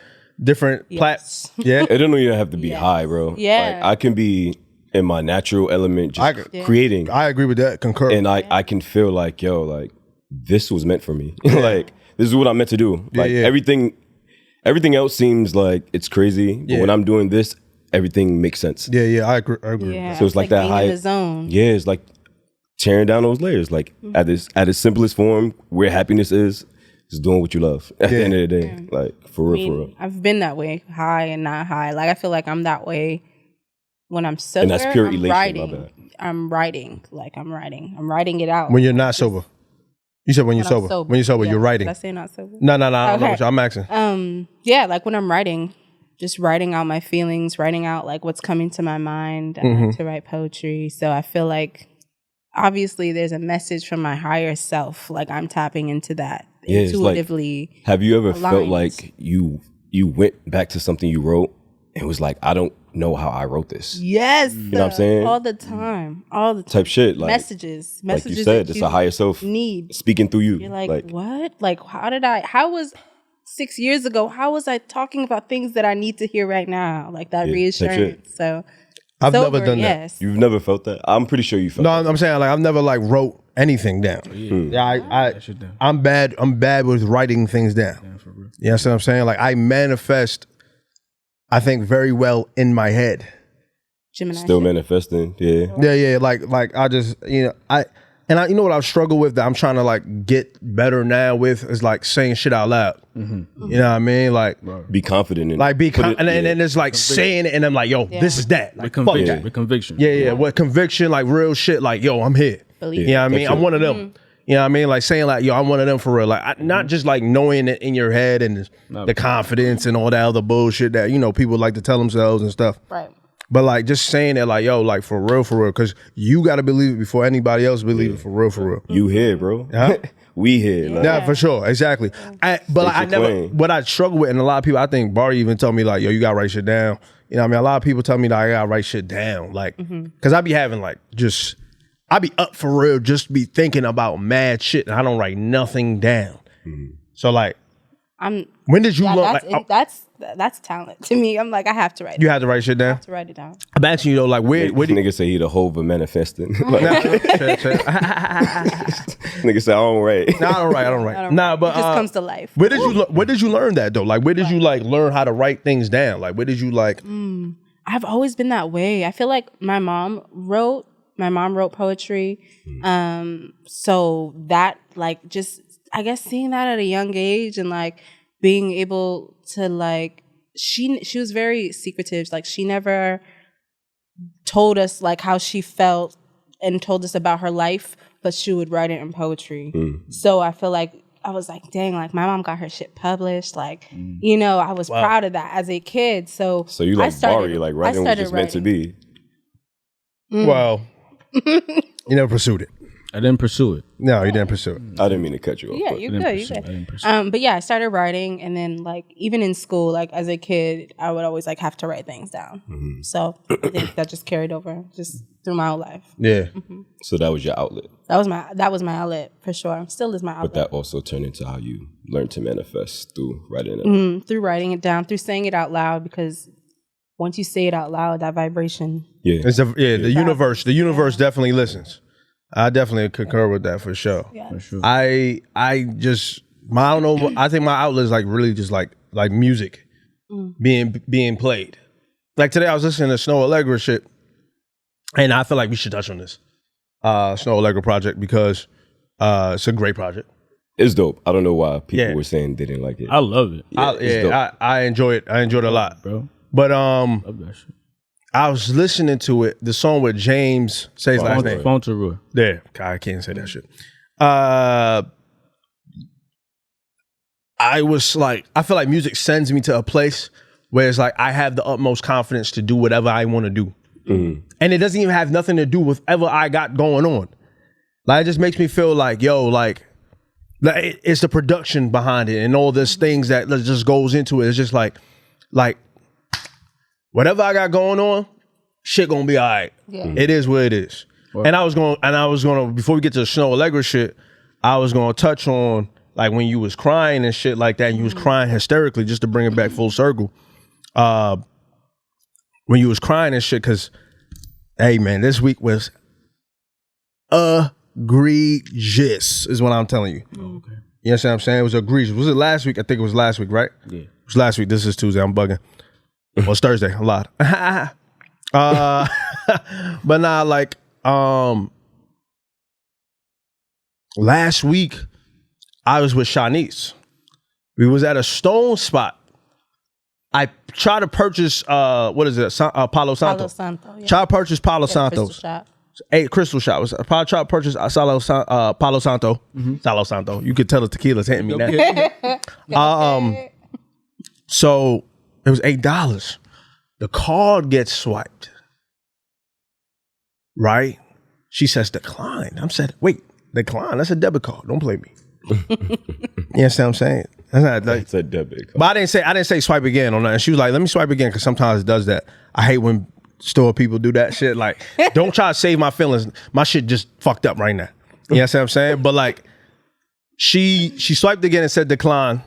Yes. Yeah. It don't even have to be high, bro. Yeah. Like I can be in my natural element, just creating. I agree with that. Concur. And I can feel like, yo, like this was meant for me. Like this is what I'm meant to do. Like everything else seems like it's crazy, but when I'm doing this, everything makes sense. Yeah, I agree. Yeah. So it's like that being high in the zone. Yeah, it's like tearing down those layers. Like at its simplest form, where happiness is doing what you love. At the end of the day, like for real. I've been that way, high and not high. Like I feel like I'm that way when I'm sober. And that's pure I'm elation, writing. my bad. I'm writing. Like I'm writing it out. When you're not sober. You said when you're I'm sober. When you're sober, Yeah. you're writing. Did I say not sober? No. I don't know Okay. what I'm asking. Yeah, like when I'm writing, just writing out my feelings, writing out like what's coming to my mind. I like to write poetry. So I feel like obviously there's a message from my higher self. Like I'm tapping into that intuitively. Like, have you ever felt aligned. like you went back to something you wrote and was like, I don't know how I wrote this? Yes. You know what I'm saying? All the time. All the time. Type shit. Like Messages like you that said, it's a higher self need. speaking through you. You're like, what? Like, how was 6 years ago, how was I talking about things that I need to hear right now? Like that Yeah, reassurance. So I've sober, never done that. yes. You've never felt that? I'm pretty sure you felt No, that. I'm saying like I've never like wrote anything down. Yeah, I'm bad. I'm bad with writing things down. You know what I'm saying? Like I manifest, I think very well in my head. Gemini Still shit. manifesting. Yeah. Yeah. Like I just you know what I've struggled with that I'm trying to like get better now with is like saying shit out loud. You know what I mean? Like Be confident in like be put it- and then it's like saying it and I'm like, yo, this is that. Like fuck that. With conviction. Yeah. With conviction, like real shit, like, yo, I'm here. Believe You know what I mean? That's I'm it. one of them. You know what I mean? Like saying like, yo, I'm one of them for real. Like not just like knowing it in your head and the confidence and all that other bullshit that, you know, people like to tell themselves and stuff. Right. But like just saying it like, yo, like for real, because you got to believe it before anybody else believe it for real. You here, bro. Huh? We here. Like, Yeah, for sure. Exactly. But Take I your never, claim. what I struggle with, and a lot of people, I think Barry even told me like, yo, you got to write shit down. You know what I mean? A lot of people tell me that I gotta write shit down. Like, cause I be having like I be up for real, just be thinking about mad shit and I don't write nothing down. So like, when did you learn? That's talent to me. I'm like, I have to write it. You had to write shit down? I have to write it down. I'm asking you though, like where do you Nigga say he the Hova manifesting. Nigga say I don't write. Nah, I don't write. Nah, but it just comes to life. Where did you learn that though? Like where did you like learn how to write things down? Like where did you like I've always been that way. I feel like my mom wrote poetry. So that like just I guess seeing that at a young age and like being able to like she was very secretive. Like she never told us like how she felt and told us about her life, but she would write it in poetry. So I feel like I was like, dang, like my mom got her shit published. Like, you know, I was proud of that as a kid. So you like Barry, like writing was just meant to be. Well, you never pursued it. I didn't pursue it. No, you didn't pursue it. I didn't mean to cut you off. Yeah, but- you good. But yeah, I started writing, and then like even in school, like as a kid, I would always like have to write things down. So I think that just carried over just through my whole life. Yeah. So that was your outlet. That was my outlet for sure. Still is my outlet. But that also turned into how you learned to manifest through writing it. Through writing it down, through saying it out loud, because once you say it out loud, that vibration. Yeah. The universe definitely listens. I definitely concur with that for sure. Yeah. For sure. I don't know. I think my outlet is like really just like music being played. Like today, I was listening to Snow Allegra shit, and I feel like we should touch on this Snow Allegra project because it's a great project. It's dope. I don't know why people were saying they didn't like it. I love it. I enjoy it. I enjoyed it a lot, bro. But Love that shit. I was listening to it, the song with James, say his last name. Fauntleroy. There, I can't say that shit. I was like, I feel like music sends me to a place where it's like I have the utmost confidence to do whatever I want to do. And it doesn't even have nothing to do with whatever I got going on. Like, it just makes me feel like, yo, like it's the production behind it and all this things that just goes into it. It's just like whatever I got going on, shit gonna be all right. Yeah. It is what it is. Well, and I was gonna before we get to the Snow Allegra shit, I was gonna touch on like when you was crying and shit like that, and you was crying hysterically, just to bring it back full circle. When you was crying and shit, cause hey man, this week was egregious, is what I'm telling you. Oh, okay. You know what I'm saying? It was egregious. Was it last week? I think it was last week, right? Yeah. It was last week. This is Tuesday. I'm bugging. Well, it's Thursday, a lot. But nah, like, last week, I was with Shanice. We was at a stone spot. I tried to purchase, what is it, Palo Santo. Palo Santo, yeah. Tried to purchase Palo Santos. Crystal shot. I probably tried to purchase Palo Santo. Salo Santo. You could tell the tequila's hitting me now. So it was $8. The card gets swiped. Right? She says decline. I'm said, wait, decline? That's a debit card. Don't play me. You understand what I'm saying? That's not like it's a debit card. But I didn't say swipe again on that. And she was like, let me swipe again, because sometimes it does that. I hate when store people do that shit. Like, don't try to save my feelings. My shit just fucked up right now. You know what I'm saying? But like, she swiped again and said decline.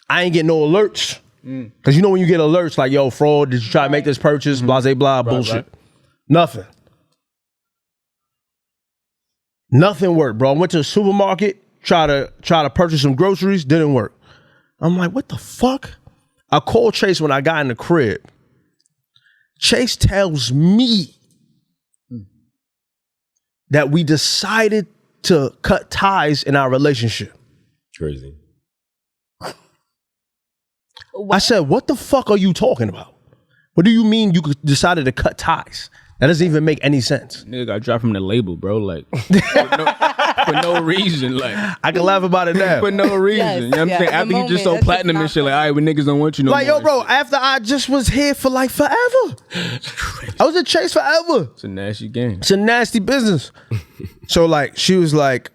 I ain't getting no alerts. Because you know when you get alerts like, yo, fraud, did you try to make this purchase, blah, blah, blah, bullshit. Right. Nothing worked, bro. I went to the supermarket, try to purchase some groceries, didn't work. I'm like, what the fuck? I called Chase when I got in the crib. Chase tells me that we decided to cut ties in our relationship. Crazy. I said, what the fuck are you talking about? What do you mean you decided to cut ties? That doesn't even make any sense. Nigga got dropped from the label, bro. Like, for no reason. Like, I can laugh about it now. For no reason. Yes, you know what I'm saying? After you just so platinum and shit, like, all right, when niggas don't want you no like, more. yo, bro, after I just was here for like forever. I was in Chase forever. It's a nasty game. It's a nasty business. So like, she was like,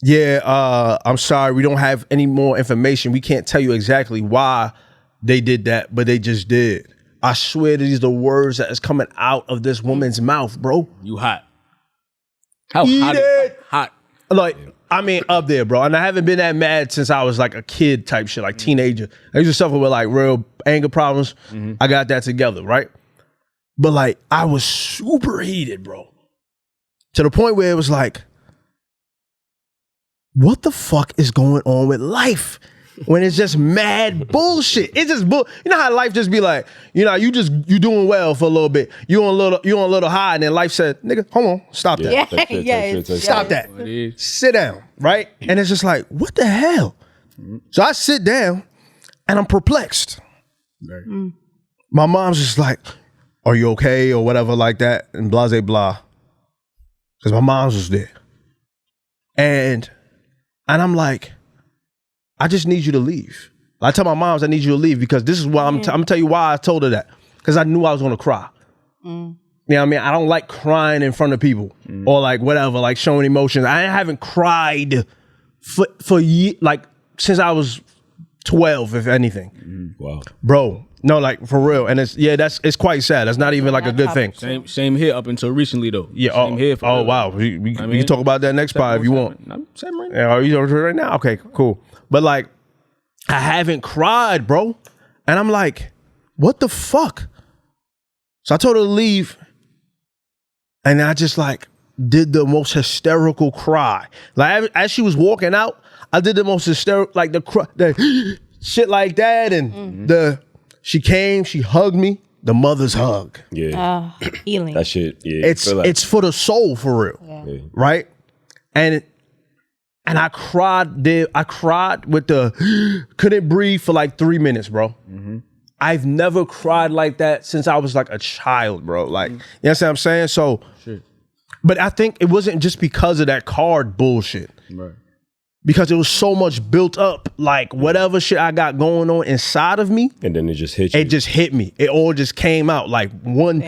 yeah, I'm sorry, we don't have any more information. We can't tell you exactly why they did that, but they just did. I swear these are the words that is coming out of this woman's mouth, bro. You hot. How Eat hot? it. Hot. Like, I mean, up there, bro. And I haven't been that mad since I was like a kid type shit, like teenager. I used to suffer with like real anger problems. I got that together, right? But like, I was super heated, bro. To the point where it was like, what the fuck is going on with life? When it's just mad bullshit. It's just you know how life just be like, you know, you doing well for a little bit. You on a little high, and then life said, nigga, hold on, stop that. Stop that. Sit down, right? And it's just like, what the hell? So I sit down and I'm perplexed. My mom's just like, are you okay? Or whatever like that, and blah, blah, blah. Because my mom's was there. And I'm like, I just need you to leave. I tell my moms I need you to leave because this is why I'm gonna tell you why I told her that. Because I knew I was gonna cry. You know what I mean? I don't like crying in front of people or like whatever, like showing emotions. I haven't cried for like since I was 12, if anything. Wow. Bro, no, like for real. And it's quite sad. That's not even like a good thing. Same here up until recently though. Yeah. Same here for real. Wow. We can talk about that next part if you want. I'm saying right now. Yeah, are you right now? Okay, cool. But like, I haven't cried, bro. And I'm like, what the fuck? So I told her to leave. And I just like did the most hysterical cry. Like as she was walking out, I did the most hysterical, like the shit like that. And she came, she hugged me. The mother's hug. Yeah. Healing. That shit, yeah. It's for the soul, for real. Yeah. Right? And I cried there. I cried with the couldn't breathe for like 3 minutes, bro. I've never cried like that since I was like a child, bro. Like, you know what I'm saying? So, but I think it wasn't just because of that card bullshit. Right. Because it was so much built up, like whatever shit I got going on inside of me. And then it just hit you. It just hit me. It all just came out like one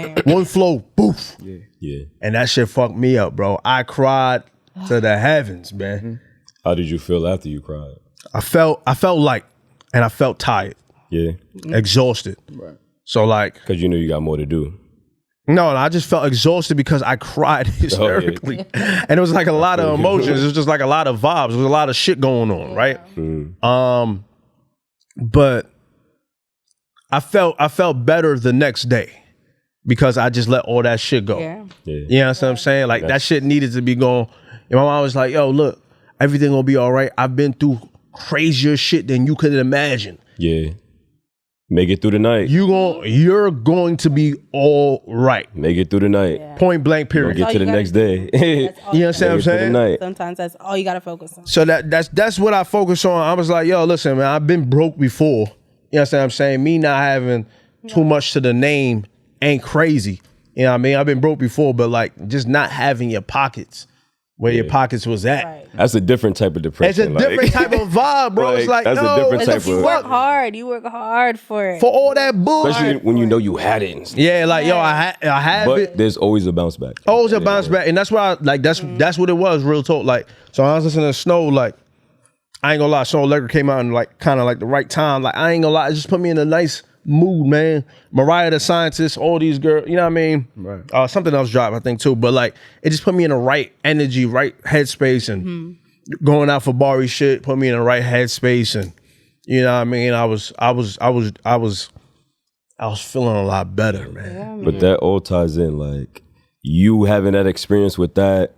flow, boof. Yeah. And that shit fucked me up, bro. I cried to the heavens, man. How did you feel after you cried? I felt like, and I felt tired. Yeah. Exhausted. Right. So like, Because you knew you got more to do. no, I just felt exhausted because I cried hysterically. And it was like a lot of emotions. It was just like a lot of vibes. There was a lot of shit going on, right? But I felt better the next day because I just let all that shit go. Yeah. You know what I'm saying? Like that shit needed to be gone. And my mom was like, yo, look, everything gonna be all right. I've been through crazier shit than you could imagine. Yeah. Make it through the night. You're going to be all right. Make it through the night. Point blank, period. Get to the next day. You understand what I'm saying? Night. Sometimes that's all you gotta focus on. So that's what I focus on. I was like, yo, listen, man, I've been broke before. You understand what I'm saying? Me not having too much to the name ain't crazy. You know what I mean? I've been broke before, but like just not having your pockets where your pockets was at. Right. That's a different type of depression. It's a different type of vibe, bro. It's like, that's no, a different type You of. work hard. You work hard for it. for all that bullshit. Especially when you know you had it. And stuff. Yeah, like, yo, I have But it. there's always a bounce back. Always a bounce back. And that's why I, like, that's what it was, real talk. Like, so I was listening to Snow, like, I ain't gonna lie, Snow Allegra came out in like kind of like the right time. Like, I ain't gonna lie, it just put me in a nice mood, man. Mariah the Scientist, all these girls, you know what I mean? Right. Something else dropped, I think, too. But like, it just put me in the right energy, right headspace, and going out for Bari shit put me in the right headspace, and you know what I mean? I was feeling a lot better, man. But that all ties in, like you having that experience with that,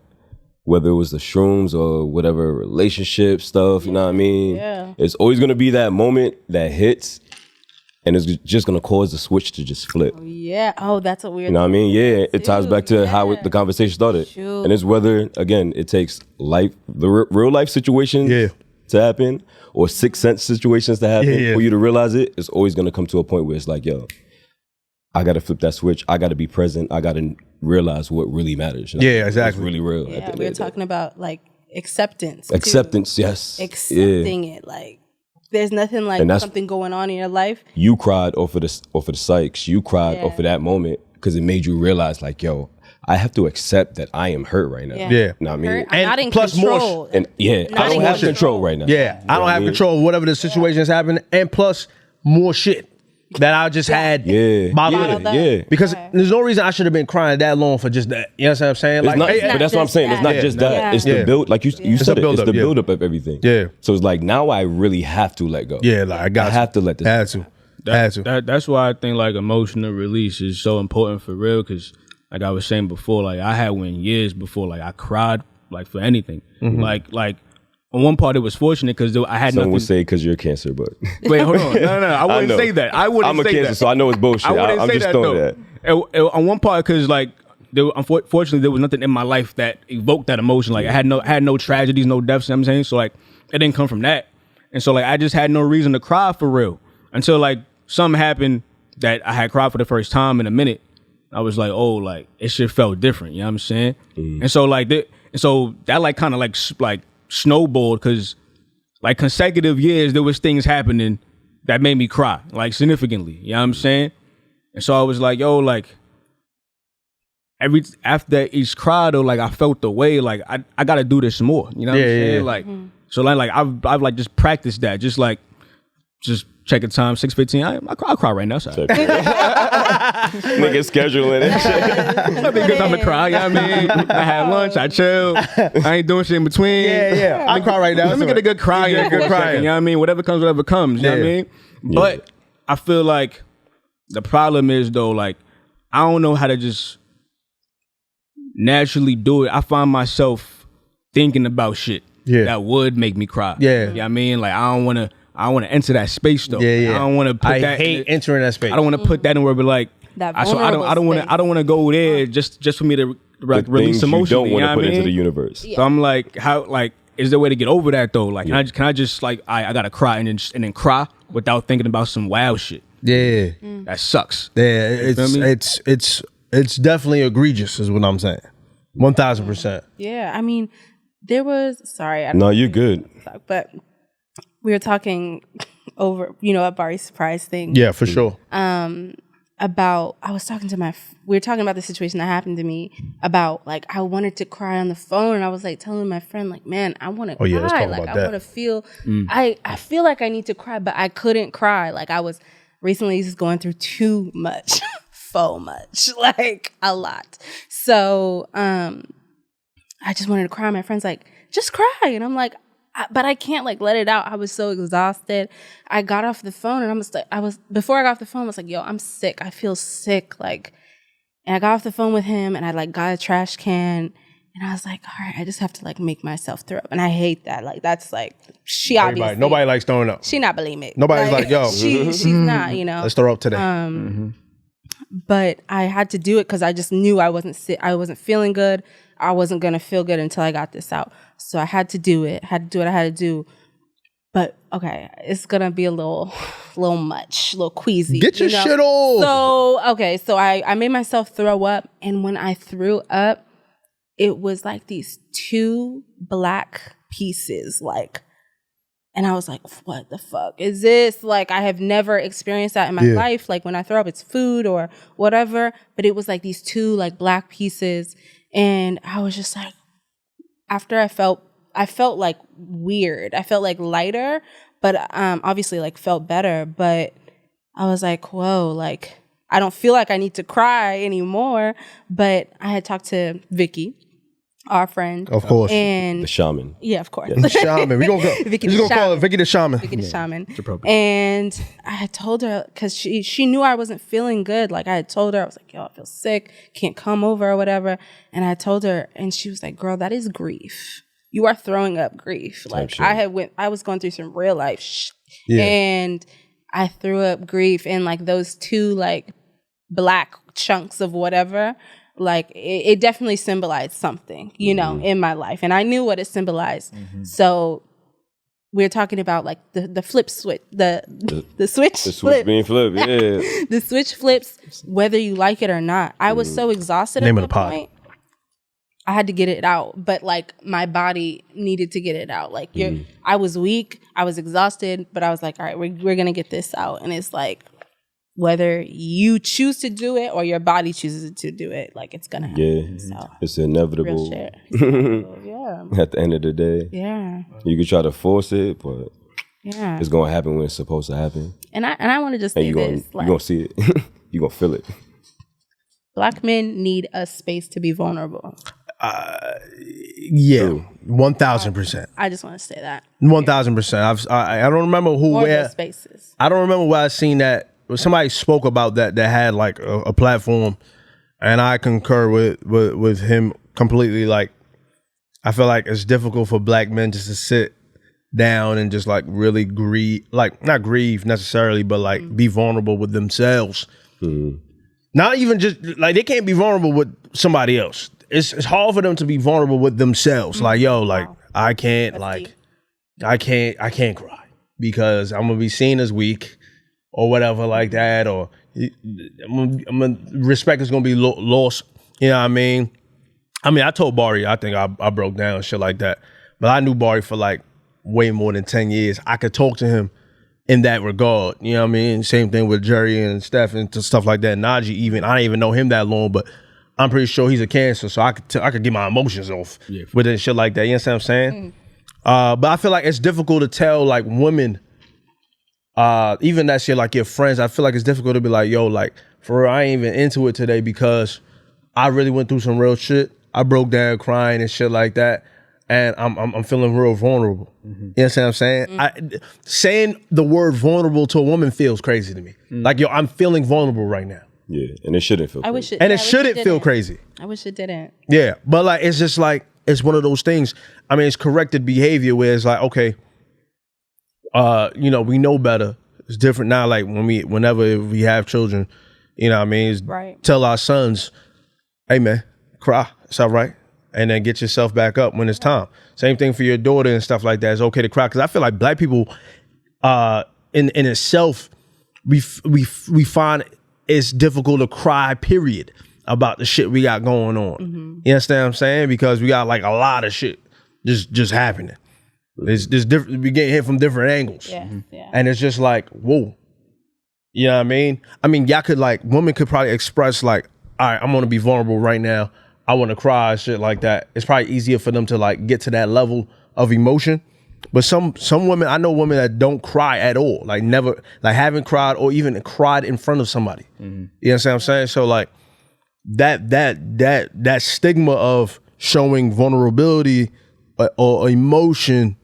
whether it was the shrooms or whatever relationship stuff, you know what I mean? Yeah. It's always gonna be that moment that hits, and it's just gonna cause the switch to just flip. Yeah. Oh, that's a weird. You know what I mean? Yeah, it ties back to how the conversation started. Shoot. And it's whether, again, it takes life, the real life situations to happen, or sixth sense situations to happen for you to realize it. It's always gonna come to a point where it's like, yo, I gotta flip that switch. I gotta be present. I gotta realize what really matters. You know? Yeah, exactly. It's really real. Yeah, we were talking about like acceptance. Acceptance, yes. Accepting it, like there's nothing like something going on in your life. You cried off of the psychs. You cried off of that moment because it made you realize, like, yo, I have to accept that I am hurt right now. Yeah. You know what I mean? I'm not in plus control. And I don't have control right now. Yeah, I don't have control of whatever the situation is happening, and plus more shit. that I just had bottled up. Yeah. Because there's no reason I should have been crying that long for just that. You know what I'm saying? It's not, but that's what I'm saying. It's not just that. Yeah. It's the build. Like you said, it's the buildup of everything. Yeah. So it's like now I really have to let go. Yeah, like I have to let this. Had to. That's why I think like emotional release is so important for real. Because like I was saying before, like I had went years before, like I cried like for anything. Like on one part it was fortunate because I had Someone nothing. would say because you're cancer, but Wait, hold on. No. I wouldn't say that. I wouldn't I'm a say cancer, that. so I know it's bullshit. I'm just throwing that. On one part, because like, unfortunately, there was nothing in my life that evoked that emotion. Like, I had no tragedies, no deaths. You know what I'm saying, so like, it didn't come from that, and so like, I just had no reason to cry for real until like something happened that I had cried for the first time in a minute. I was like, oh, like it shit felt different. You know what I'm saying? And so like that, like kind of like snowballed because like consecutive years there was things happening that made me cry like significantly. You know what I'm saying? And so I was like, yo, like after each cry though, like I felt the way like I gotta do this more. You know what I'm saying? Yeah. Like so like I've like just practiced that. Just check the time, 6:15. I'll cry right now. Sorry. Nigga scheduling it. I think good time to cry. You know what I mean? I had lunch. I chilled. I ain't doing shit in between. Yeah. I cry right now. Let me get a good cry. You know what I mean? Whatever comes. You know what I mean? But I feel like the problem is though, like I don't know how to just naturally do it. I find myself thinking about shit that would make me cry. Yeah. You know what I mean? Like I don't want to enter that space though. Yeah. I don't want to put I that. hate entering that space. I don't want to put that in where, but like, That I don't want to go there just for me to release emotion. You don't want to put into the universe. So I'm like, how like is there a way to get over that though? Like, can I just like I gotta cry and then cry without thinking about some wild shit? Yeah. That sucks. Yeah. It's definitely egregious, is what I'm saying. 1000%. Yeah, I mean, there was No, you're good. But we were talking over, a Barry Surprise thing. Yeah, for sure. We were talking about the situation that happened to me about like I wanted to cry on the phone, and I was like telling my friend like, man, I want to cry. Let's talk like about I that. want to feel. I feel like I need to cry, but I couldn't cry. Like I was recently just going through too much, so much, like a lot. So I just wanted to cry. My friend's like, just cry, and I'm like, but I can't like let it out. I was so exhausted. I got off the phone and before I got off the phone, I was like, yo, I'm sick. I feel sick. Like, and I got off the phone with him and I like got a trash can and I was like, all right, I just have to like make myself throw up. And I hate that. Like, that's like, Nobody likes throwing up. She not bulimic. Nobody's like, yo. She's not, Let's throw up today. But I had to do it because I just knew I wasn't I wasn't feeling good. I wasn't going to feel good until I got this out. So I had to do it. I had to do what I had to do. But, okay, it's going to be a little much, a little queasy. Get your shit off. So I made myself throw up. And when I threw up, it was like these two black pieces, like, and I was like, what the fuck is this? Like, I have never experienced that in my life. Like, when I throw up, it's food or whatever. But it was like these two, like, black pieces. And I was just like, after I felt like weird. I felt like lighter, but obviously like felt better. But I was like, whoa, like I don't feel like I need to cry anymore. But I had talked to Vicky, our friend, of course, and the shaman. Yeah, of course, the shaman. We gonna call her Vicky the shaman. Vicky the shaman. And I had told her because she knew I wasn't feeling good. Like I had told her, I was like, yo, I feel sick, can't come over or whatever. And I told her, and she was like, girl, that is grief. You are throwing up grief. Like I was going through some real life and I threw up grief, and like those two like black chunks of whatever, like it definitely symbolized something, in my life, and I knew what it symbolized. So we're talking about like the flip switch, the switch being flipped, yeah. The switch flips whether you like it or not. I was so exhausted at that point. I had to get it out, but like my body needed to get it out. Like I was weak, I was exhausted, but I was like, all right, we're gonna get this out. And it's like, whether you choose to do it or your body chooses to do it, like it's gonna happen. Yeah, so, it's inevitable. Yeah. At the end of the day, yeah, you could try to force it, but Yeah. It's gonna happen when it's supposed to happen. And I want to just And say you're this. gonna see it. You're gonna feel it. Black men need a space to be vulnerable. Yeah, 1,000%. I just want to say that. 1,000%. I don't remember More of where. those spaces. I don't remember where I seen that. Somebody spoke about that had like a platform, and I concur with him completely. Like, I feel like it's difficult for black men just to sit down and just like really grieve, like not grieve necessarily, but like be vulnerable with themselves. Not even just like they can't be vulnerable with somebody else. It's hard for them to be vulnerable with themselves. Like, yo, like I can't, That's like deep. I can't cry because I'm gonna be seen as weak or whatever like that, or respect is gonna be lost. You know what I mean? I told Barry, I think I broke down and shit like that, but I knew Barry for like way more than 10 years. I could talk to him in that regard. You know what I mean? Same thing with Jerry and Steph and stuff like that. Najee, even I didn't even know him that long, but I'm pretty sure he's a Cancer, so I could get my emotions off with it and shit like that. You know what I'm saying? But I feel like it's difficult to tell like women, even that shit, like your friends. I feel like it's difficult to be like, yo, like for real, I ain't even into it today because I really went through some real shit. I broke down crying and shit like that, and I'm feeling real vulnerable. You know what I'm saying? Saying the word vulnerable to a woman feels crazy to me. Like, yo, I'm feeling vulnerable right now. Yeah, and it shouldn't feel. I wish it. And yeah, it I wish shouldn't feel didn't. crazy. I wish it didn't. Yeah, but like it's just like it's one of those things. I mean, it's corrected behavior where it's like, okay, we know better. It's different now. Like whenever we have children, you know what I mean? Right. Tell our sons, hey man, cry. It's all right. And then get yourself back up when it's time. Same thing for your daughter and stuff like that. It's okay to cry. Cause I feel like black people, in itself, we find it's difficult to cry, period, about the shit we got going on. You understand what I'm saying? Because we got like a lot of shit just happening. It's different. We getting hit from different angles. Yeah. Yeah. And it's just like, whoa. You know what I mean? I mean, y'all could like, women could probably express like, all right, I'm gonna be vulnerable right now. I want to cry, shit like that. It's probably easier for them to like get to that level of emotion. But some women, I know women that don't cry at all, like never, like haven't cried or even cried in front of somebody. You know what I'm saying? So like that stigma of showing vulnerability or emotion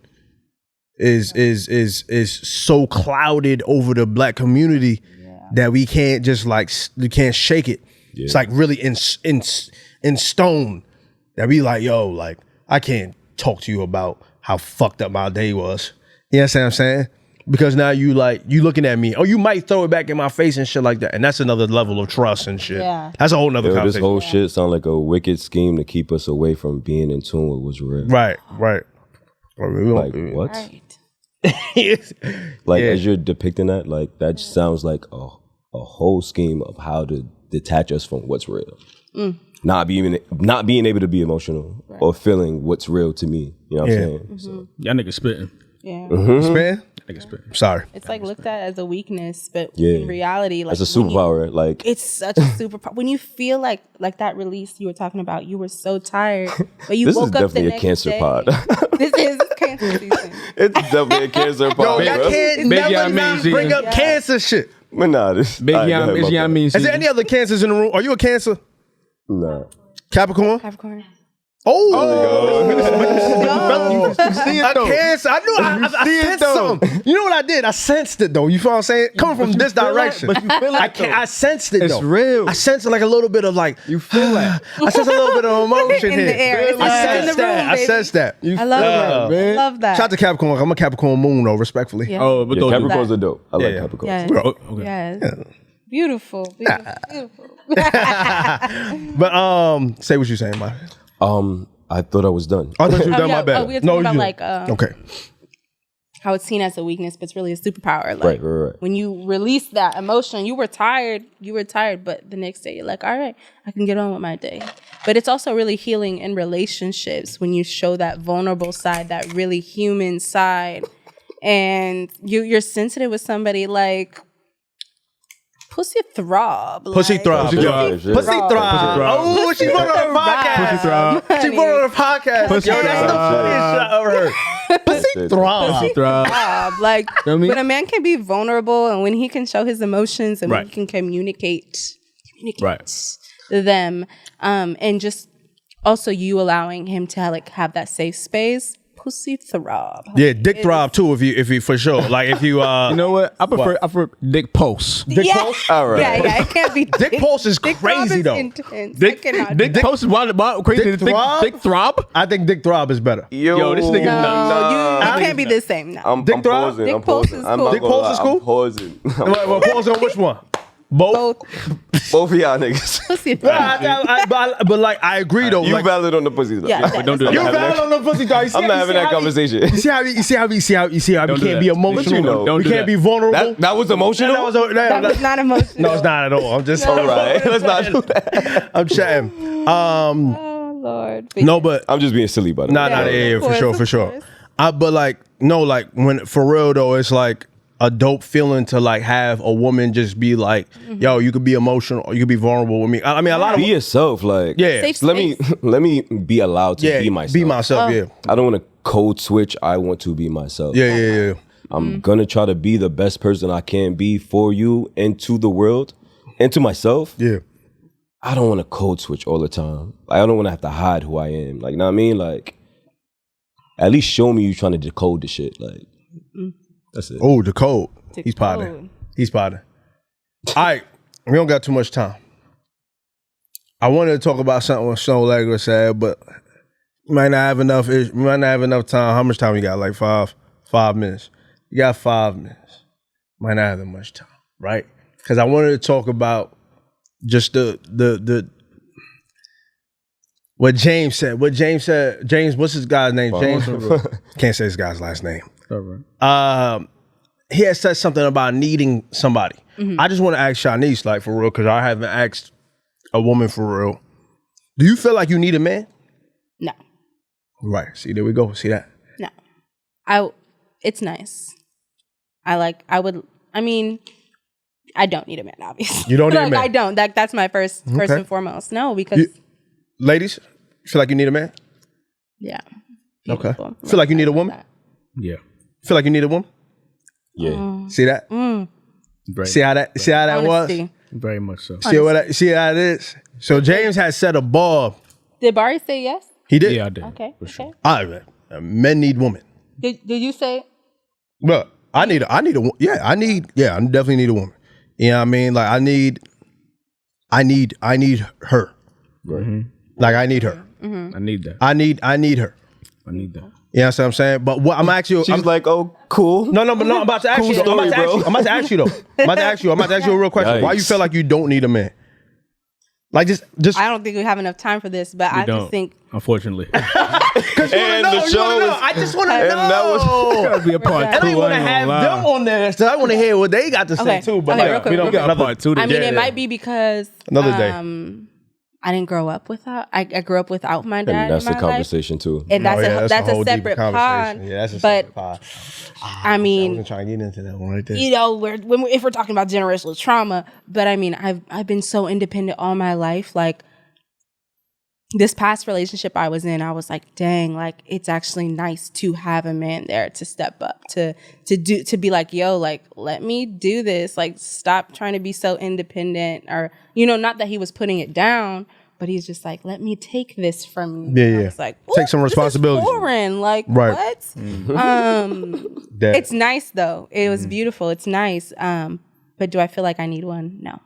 is so clouded over the black community that we can't just like we can't shake it. Yeah. It's like really in stone that we like, yo, like I can't talk to you about how fucked up my day was. You know what I'm saying? Because now you looking at me, or you might throw it back in my face and shit like that. And that's another level of trust and shit. Yeah. That's a whole nother conversation. This whole shit sound like a wicked scheme to keep us away from being in tune with what's real. Right. Like what? Right. Like as you're depicting that, like that just sounds like a whole scheme of how to detach us from what's real. Not being able to be emotional or feeling what's real to me. You know what I'm saying? So. Y'all niggas spitting. Yeah. Spitting? Niggas spitting. Sorry. It's like looked at as a weakness, but in reality, like it's a superpower. Like it's such a superpower. When you feel like that release you were talking about, you were so tired, but you this woke is up the definitely next a cancer day. pod. This is cancer season. It's definitely a cancer pod. Yo, y'all can't Big never Young not Means bring up Yeah. cancer shit. But nah, this Big Young means. Is there any other cancers in the room? Are you a Cancer? Nah. Capricorn? Capricorn. Oh, See a Cancer. I knew I sensed something. You know what I did? I sensed it though. You feel what I'm saying? Coming from this direction. But you feel it, I sensed it though. It's real. I sensed like a little bit of like, You feel that. I sensed a little bit of emotion In here. the air. It's I like sensed in the that. room, I baby. sensed that. I love that. man. Love that. Shout out to Capricorn. I'm a Capricorn moon though, respectfully. Yeah. Oh, but Yeah, those Capricorns are dope. I like Yeah. Capricorns. Yes. Oh, okay. Yes. Beautiful. Beautiful. But say what you saying, man. I thought I was done. I thought you were done. My bad. we were talking about you- like okay. how it's seen as a weakness, but it's really a superpower. Like Right. when you release that emotion, you were tired, but the next day you're like, all right, I can get on with my day. But it's also really healing in relationships when you show that vulnerable side, that really human side, and you're sensitive with somebody. Like Pussy throb. Pussy throb. Pussy throb. Pussy throb. Oh, she brought her on the podcast. Pussy throb. She brought her on the podcast. Pussy Yo, that's the throb. funniest shot I've ever heard. Pussy throb. Pussy throb. Like know what I mean? when a man can be vulnerable and when he can show his emotions and when Right. he can communicate Right. them, and just also you allowing him to like have that safe space. Pussy throb. Yeah, dick throb too. If you for sure. Like if you You know what? I prefer dick pulse. dick Yeah. pulse. All right. Yeah, it can't be. Dick pulse is Dick throb crazy is though. intense. I cannot Dick do that. pulse is wild, crazy. Dick throb? Dick throb. I think dick throb is better. Yo, this nigga No, nuts. you can't be the same. No. I'm Dick throb? pausing. Dick I'm pulse pausing. is I'm cool. not Dick gonna pulse lie, is cool? I'm pausing. Well, pause on which one? Both. Both Both of y'all niggas. pussy Nah, throb. but like I agree though. You like, valid on the pussy. Though. Yeah, Don't do I'm that. you not having valid on the pussy dog. I'm not having that conversation. You see how we Don't do can't that. be But emotional. you know, don't we do can't that. be vulnerable. That was emotional. That was not emotional. No, it's not at all. I'm just All right, let's not do that. I'm chatting. Oh Lord. But No, but I'm just being silly, but nah, Yeah, yeah, of for sure, course, for of sure. course. But like no, like when for real though, it's like a dope feeling to like have a woman just be like, yo, you could be emotional, or you could be vulnerable with me. I mean, a lot of be yourself. Like, yeah, Safe let me be allowed to yeah, be myself. be myself. Yeah, I don't want to code switch. I want to be myself. yeah. I'm gonna try to be the best person I can be for you and to the world and to myself. Yeah. I don't want to code switch all the time. Like, I don't want to have to hide who I am. Like, know what I mean? Like, at least show me you trying to decode the shit. Like, that's it. Oh, the code. The He's potting. code. He's potting. All right, we don't got too much time. I wanted to talk about something with Snow Legger said, but we might not have enough. We might not have enough time. How much time we got? Like 5 minutes. You got 5 minutes. Might not have that much time, right? Because I wanted to talk about just the what James said. What James said. James, what's his guy's name? James. Can't say this guy's last name. He had said something about needing somebody. I just want to ask Shanice, like for real, because I haven't asked a woman for real. Do you feel like you need a man? No. Right. See, there we go. See that? No. It's nice. I don't need a man, obviously. You don't need a Like, man? I don't. That's my first and foremost. No, because Ladies, feel like you need a man? yeah. Okay. Beautiful. Feel like you need a woman? Yeah. Feel like you need a woman? Yeah. See that? Very, See how that was? Honesty. very much so. See how it is? So James has set a bar. Did Barry say yes? He did. Yeah, I did. Okay. For sure. Okay. All right, men need women. Did you say? Look, I definitely need a woman. You know what I mean? Like I need her. Right. Like I need her. I need that. I need her. I need that. You know what I'm saying? But what I'm actually She's like, oh, cool. No, I'm about to ask you. Cool I'm about to ask you though. I'm about to ask you a real question. Why you Yikes. feel like you don't need a man? Like just I don't think we have enough time for this, but I Don't. just think Unfortunately. And the show is, I just want to and that was Gotta be a part I two. don't want to have them on there, so I want to hear what they got to say Okay. too. But Okay, like, real quick, we don't real got quick. Part two. I mean, Yeah, it yeah. might be because Another day. I didn't grow up without. I grew up without my dad. and that's in the my life. conversation too. And that's Oh, yeah, that's whole a deep separate conversation. pod. Yeah, that's a but separate pod. I I mean, wasn't trying to get into that one right there. you know, if we're talking about generational trauma, but I mean, I've been so independent all my life. Like this past relationship I was in, I was like, dang, like it's actually nice to have a man there to step up, to be like, yo, like let me do this. Like stop trying to be so independent, or not that he was putting it down, but he's just like, let me take this from you. Yeah, And I yeah. was like, Take some "Ooh, this is responsibility." foreign. Like Right. what? That- It's nice though. It was beautiful. It's nice. But do I feel like I need one? No.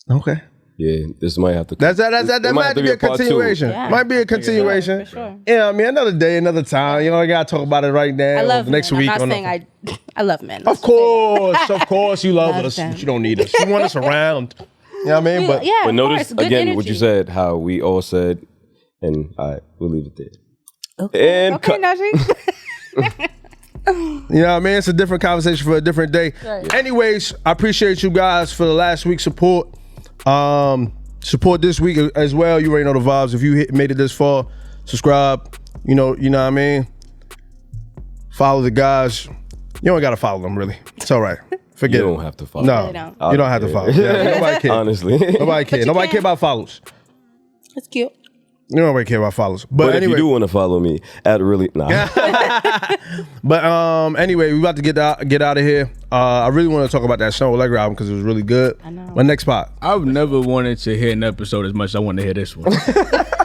okay. Yeah, this might have to. That it might have to be a part two. continuation. Yeah. Might be a continuation. For sure. Yeah, I mean, another day, another time. You know, I gotta talk about it right now. I love next men. week. I'm on not the- saying I love men. Of course, you love Love us, them. but you don't need us. You want us around. You know what I mean? But yeah, But of notice course, good again what you energy. said, how we all said, and we'll leave it there. Okay, And okay, cut. Najee. you know what I mean? It's a different conversation for a different day. Right. Anyways, I appreciate you guys for the last week's support. Support this week as well. You already know the vibes. If you made it this far, subscribe. You know what I mean? Follow the guys. You don't gotta follow them really. It's all right. Forget You it. don't have to follow. No, really don't. you don't have to follow. Yeah, nobody cares. Honestly. Nobody cares. Nobody can. care about follows. It's cute. Nobody care about follows. But But anyway, if you do want to follow me, but anyway, we about to get out of here. I really want to talk about that Snow Allegra album because it was really good. I know. My next spot. I've never wanted to hear an episode as much as I want to hear this one.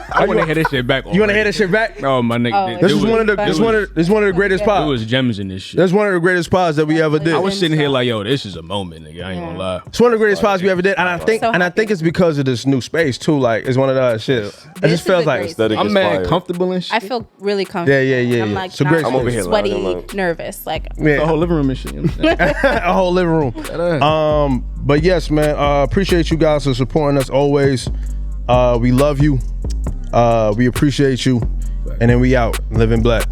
I want to hear this shit back. You want to hear this shit back? Oh my nigga, This is one of the greatest It pods. was gems in this shit. That's one of the greatest pods that we ever did. I was sitting here like, yo, this is a moment, nigga. I ain't gonna lie. It's one of the greatest pods we ever did, and I think So I think it's because of this new space too. Like it's one of the shit. It This just is feels a like great Aesthetic I'm is mad fire. comfortable and shit. I feel really comfortable. Yeah. I'm like It's a not great I'm over here sweaty, lying, I'm like- nervous. Like The yeah, whole living room and shit. You know what I'm saying? a whole living room. But yes, man, appreciate you guys for supporting us always. We love you. We appreciate you, and then we out living black.